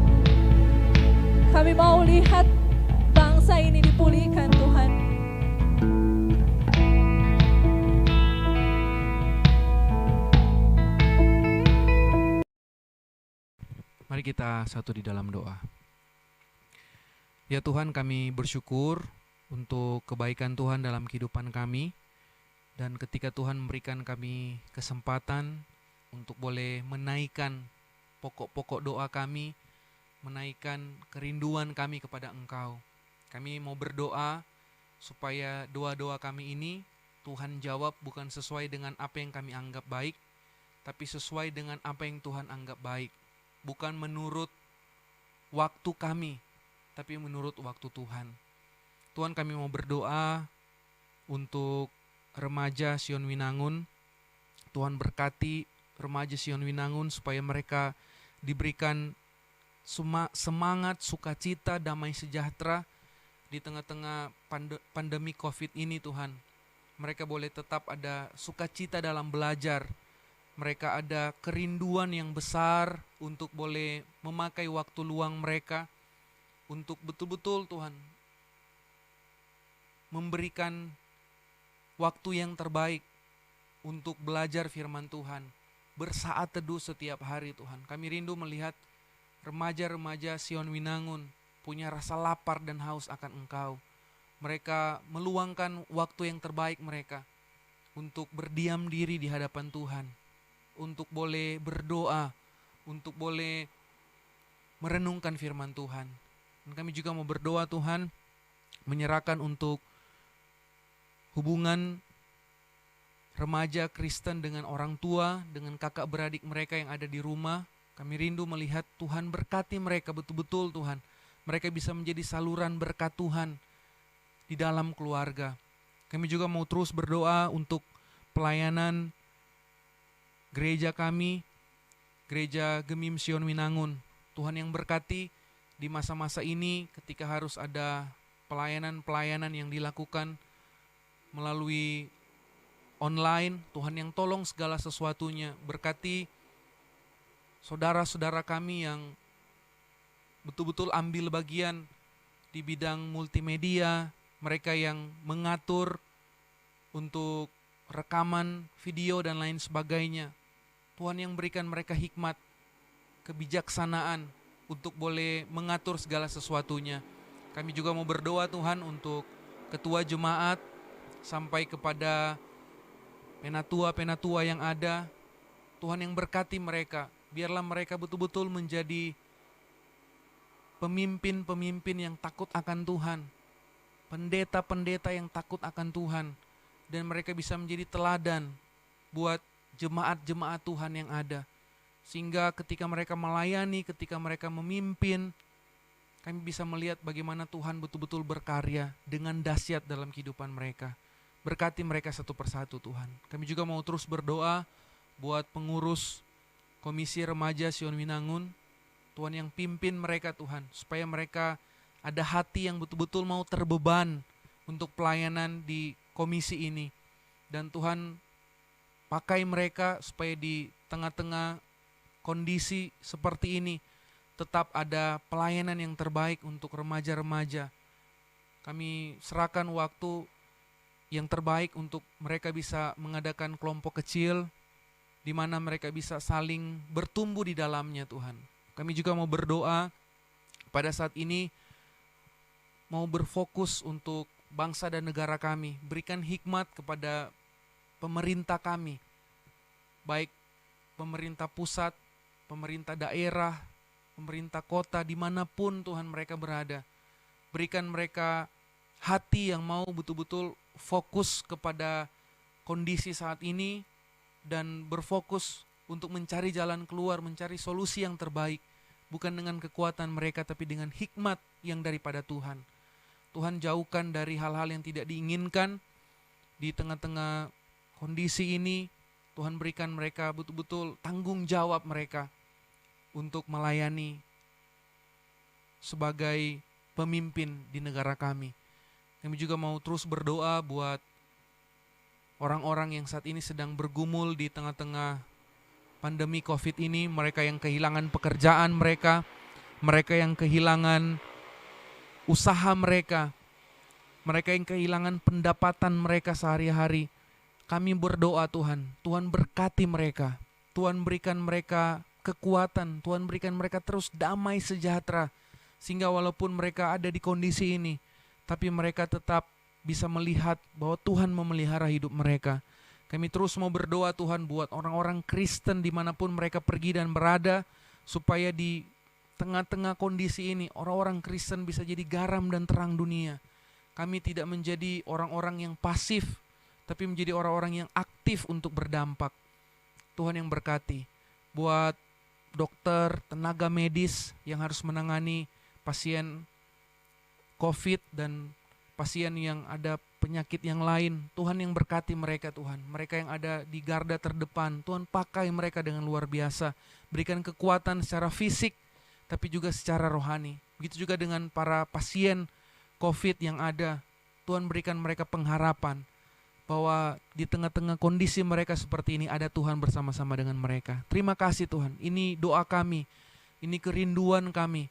Kami mau lihat bangsa ini dipulihkan Tuhan. Mari kita satu di dalam doa. Ya Tuhan, kami bersyukur untuk kebaikan Tuhan dalam kehidupan kami. Dan ketika Tuhan memberikan kami kesempatan untuk boleh menaikkan pokok-pokok doa kami, menaikkan kerinduan kami kepada Engkau. Kami mau berdoa supaya doa-doa kami ini Tuhan jawab bukan sesuai dengan apa yang kami anggap baik, tapi sesuai dengan apa yang Tuhan anggap baik. Bukan menurut waktu kami, tapi menurut waktu Tuhan. Tuhan, kami mau berdoa untuk remaja Sion Winangun. Tuhan berkati remaja Sion Winangun supaya mereka diberikan semangat, sukacita, damai sejahtera di tengah-tengah pandemi COVID ini Tuhan. Mereka boleh tetap ada sukacita dalam belajar. Mereka ada kerinduan yang besar untuk boleh memakai waktu luang mereka untuk betul-betul Tuhan memberikan waktu yang terbaik untuk belajar firman Tuhan, bersaat teduh setiap hari Tuhan. Kami rindu melihat remaja-remaja Sion Winangun punya rasa lapar dan haus akan Engkau. Mereka meluangkan waktu yang terbaik mereka untuk berdiam diri di hadapan Tuhan, untuk boleh berdoa, untuk boleh merenungkan firman Tuhan. Dan kami juga mau berdoa Tuhan, menyerahkan untuk hubungan remaja Kristen dengan orang tua, dengan kakak beradik mereka yang ada di rumah. Kami rindu melihat Tuhan berkati mereka betul-betul Tuhan. Mereka bisa menjadi saluran berkat Tuhan di dalam keluarga. Kami juga mau terus berdoa untuk pelayanan gereja kami, Gereja Gemim Sion Winangun. Tuhan yang berkati di masa-masa ini ketika harus ada pelayanan-pelayanan yang dilakukan melalui online. Tuhan yang tolong segala sesuatunya. Berkati saudara-saudara kami yang betul-betul ambil bagian di bidang multimedia, mereka yang mengatur untuk rekaman video dan lain sebagainya. Tuhan yang berikan mereka hikmat, kebijaksanaan untuk boleh mengatur segala sesuatunya. Kami juga mau berdoa Tuhan untuk ketua jemaat sampai kepada penatua-penatua yang ada. Tuhan yang berkati mereka, biarlah mereka betul-betul menjadi pemimpin-pemimpin yang takut akan Tuhan, pendeta-pendeta yang takut akan Tuhan, dan mereka bisa menjadi teladan buat jemaat-jemaat Tuhan yang ada. Sehingga ketika mereka melayani, ketika mereka memimpin, kami bisa melihat bagaimana Tuhan betul-betul berkarya dengan dahsyat dalam kehidupan mereka. Berkati mereka satu persatu Tuhan. Kami juga mau terus berdoa buat pengurus Komisi Remaja Sion Winangun. Tuhan yang pimpin mereka Tuhan, supaya mereka ada hati yang betul-betul mau terbeban untuk pelayanan di komisi ini. Dan Tuhan pakai mereka supaya di tengah-tengah kondisi seperti ini tetap ada pelayanan yang terbaik untuk remaja-remaja. Kami serahkan waktu yang terbaik untuk mereka bisa mengadakan kelompok kecil di mana mereka bisa saling bertumbuh di dalamnya Tuhan. Kami juga mau berdoa pada saat ini, mau berfokus untuk bangsa dan negara kami. Berikan hikmat kepada pemerintah kami, baik pemerintah pusat, pemerintah daerah, pemerintah kota, dimanapun Tuhan mereka berada. Berikan mereka hati yang mau betul-betul fokus kepada kondisi saat ini dan berfokus untuk mencari jalan keluar, mencari solusi yang terbaik. Bukan dengan kekuatan mereka, tapi dengan hikmat yang daripada Tuhan. Tuhan jauhkan dari hal-hal yang tidak diinginkan. Di tengah-tengah kondisi ini, Tuhan berikan mereka betul-betul tanggung jawab mereka untuk melayani sebagai pemimpin di negara kami. Kami juga mau terus berdoa buat orang-orang yang saat ini sedang bergumul di tengah-tengah pandemi COVID ini, mereka yang kehilangan pekerjaan mereka yang kehilangan usaha mereka yang kehilangan pendapatan mereka sehari-hari. Kami berdoa Tuhan, Tuhan berkati mereka, Tuhan berikan mereka kekuatan, Tuhan berikan mereka terus damai sejahtera, sehingga walaupun mereka ada di kondisi ini, tapi mereka tetap bisa melihat bahwa Tuhan memelihara hidup mereka. Kami terus mau berdoa Tuhan buat orang-orang Kristen dimanapun mereka pergi dan berada, supaya di tengah-tengah kondisi ini orang-orang Kristen bisa jadi garam dan terang dunia. Kami tidak menjadi orang-orang yang pasif, tapi menjadi orang-orang yang aktif untuk berdampak. Tuhan yang berkati buat dokter, tenaga medis yang harus menangani pasien COVID dan pasien yang ada penyakit yang lain. Tuhan yang berkati mereka Tuhan. Mereka yang ada di garda terdepan, Tuhan pakai mereka dengan luar biasa. Berikan kekuatan secara fisik, tapi juga secara rohani. Begitu juga dengan para pasien COVID yang ada. Tuhan berikan mereka pengharapan bahwa di tengah-tengah kondisi mereka seperti ini ada Tuhan bersama-sama dengan mereka. Terima kasih Tuhan. Ini doa kami, ini kerinduan kami.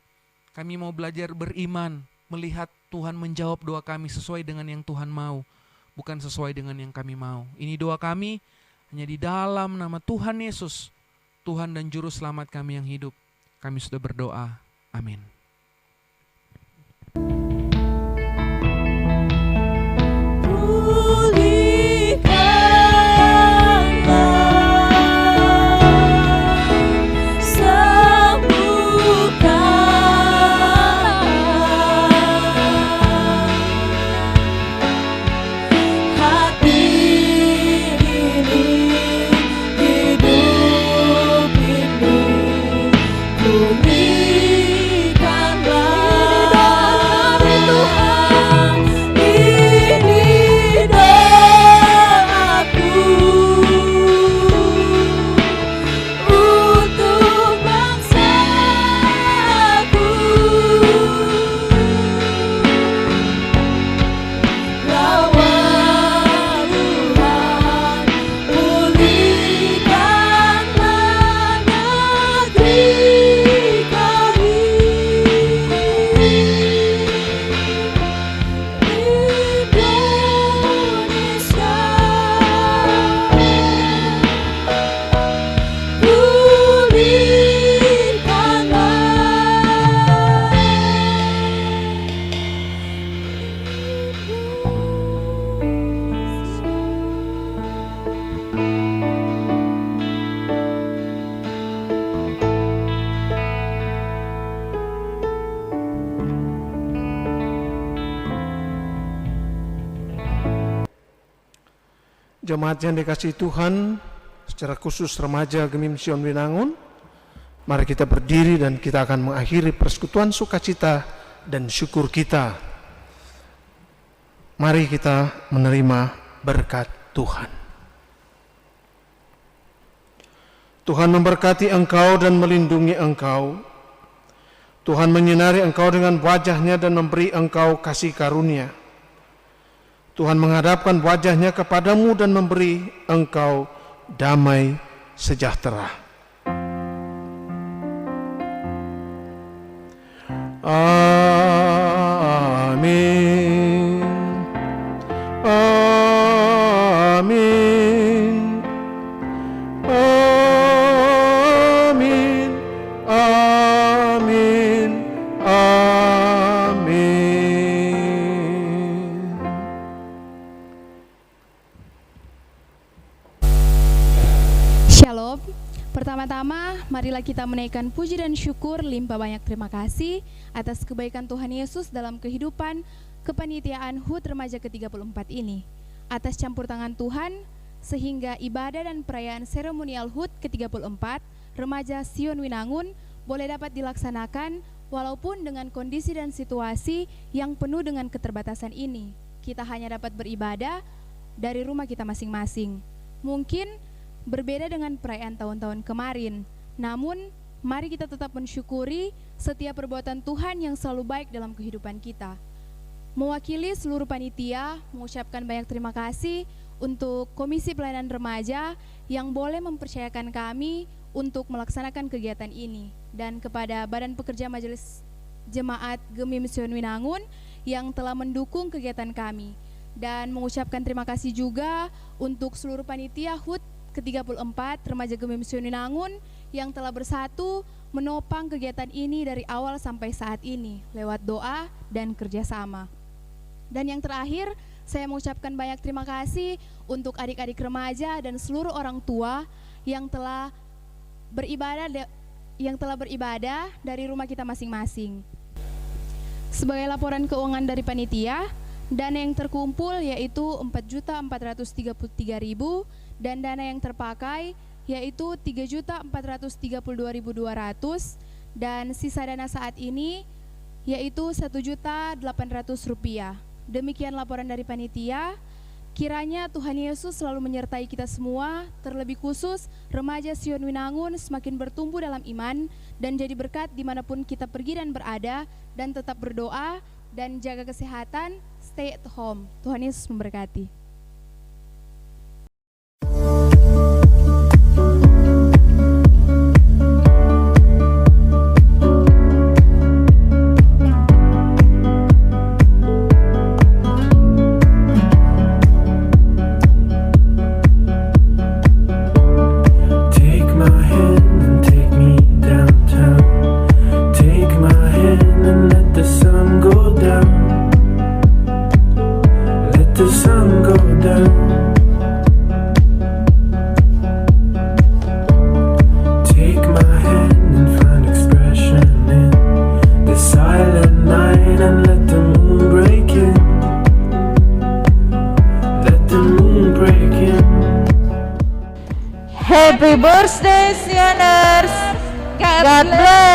Kami mau belajar beriman, melihat Tuhan menjawab doa kami sesuai dengan yang Tuhan mau, bukan sesuai dengan yang kami mau. Ini doa kami hanya di dalam nama Tuhan Yesus, Tuhan dan Juru Selamat kami yang hidup. Kami sudah berdoa. Amin. Jemaat yang dikasihi Tuhan, secara khusus remaja Gemim Sion Winangun, mari kita berdiri dan kita akan mengakhiri persekutuan sukacita dan syukur kita. Mari kita menerima berkat Tuhan. Tuhan memberkati engkau dan melindungi engkau. Tuhan menyinari engkau dengan wajah-Nya dan memberi engkau kasih karunia. Tuhan menghadapkan wajah-Nya kepadamu dan memberi engkau damai sejahtera. Amin. Amin. Amin. Amin. Amin. Shalom. Pertama-tama, marilah kita menaikkan puji dan syukur limpah banyak terima kasih atas kebaikan Tuhan Yesus dalam kehidupan kepanitiaan HUT Remaja ke-34 ini. Atas campur tangan Tuhan, sehingga ibadah dan perayaan seremonial HUT ke-34 Remaja Sion Winangun boleh dapat dilaksanakan walaupun dengan kondisi dan situasi yang penuh dengan keterbatasan ini. Kita hanya dapat beribadah dari rumah kita masing-masing. Mungkin berbeda dengan perayaan tahun-tahun kemarin, namun mari kita tetap mensyukuri setiap perbuatan Tuhan yang selalu baik dalam kehidupan kita. Mewakili seluruh panitia, mengucapkan banyak terima kasih untuk Komisi Pelayanan Remaja yang boleh mempercayakan kami untuk melaksanakan kegiatan ini, dan kepada Badan Pekerja Majelis Jemaat Gemim Sion Winangun yang telah mendukung kegiatan kami, dan mengucapkan terima kasih juga untuk seluruh panitia HUT ke-34 Remaja Gemim Sion Winangun yang telah bersatu menopang kegiatan ini dari awal sampai saat ini lewat doa dan kerjasama. Dan yang terakhir, saya mengucapkan banyak terima kasih untuk adik-adik remaja dan seluruh orang tua yang telah beribadah dari rumah kita masing-masing. Sebagai laporan keuangan dari panitia, dana yang terkumpul yaitu 4.433.000 dan dana yang terpakai yaitu 3.432.200 dan sisa dana saat ini yaitu Rp1.800.000. Demikian laporan dari panitia. Kiranya Tuhan Yesus selalu menyertai kita semua, terlebih khusus Remaja Sion Winangun semakin bertumbuh dalam iman dan jadi berkat dimanapun kita pergi dan berada, dan tetap berdoa dan jaga kesehatan, stay at home. Tuhan Yesus memberkati. Happy birthday, Sioners! God bless!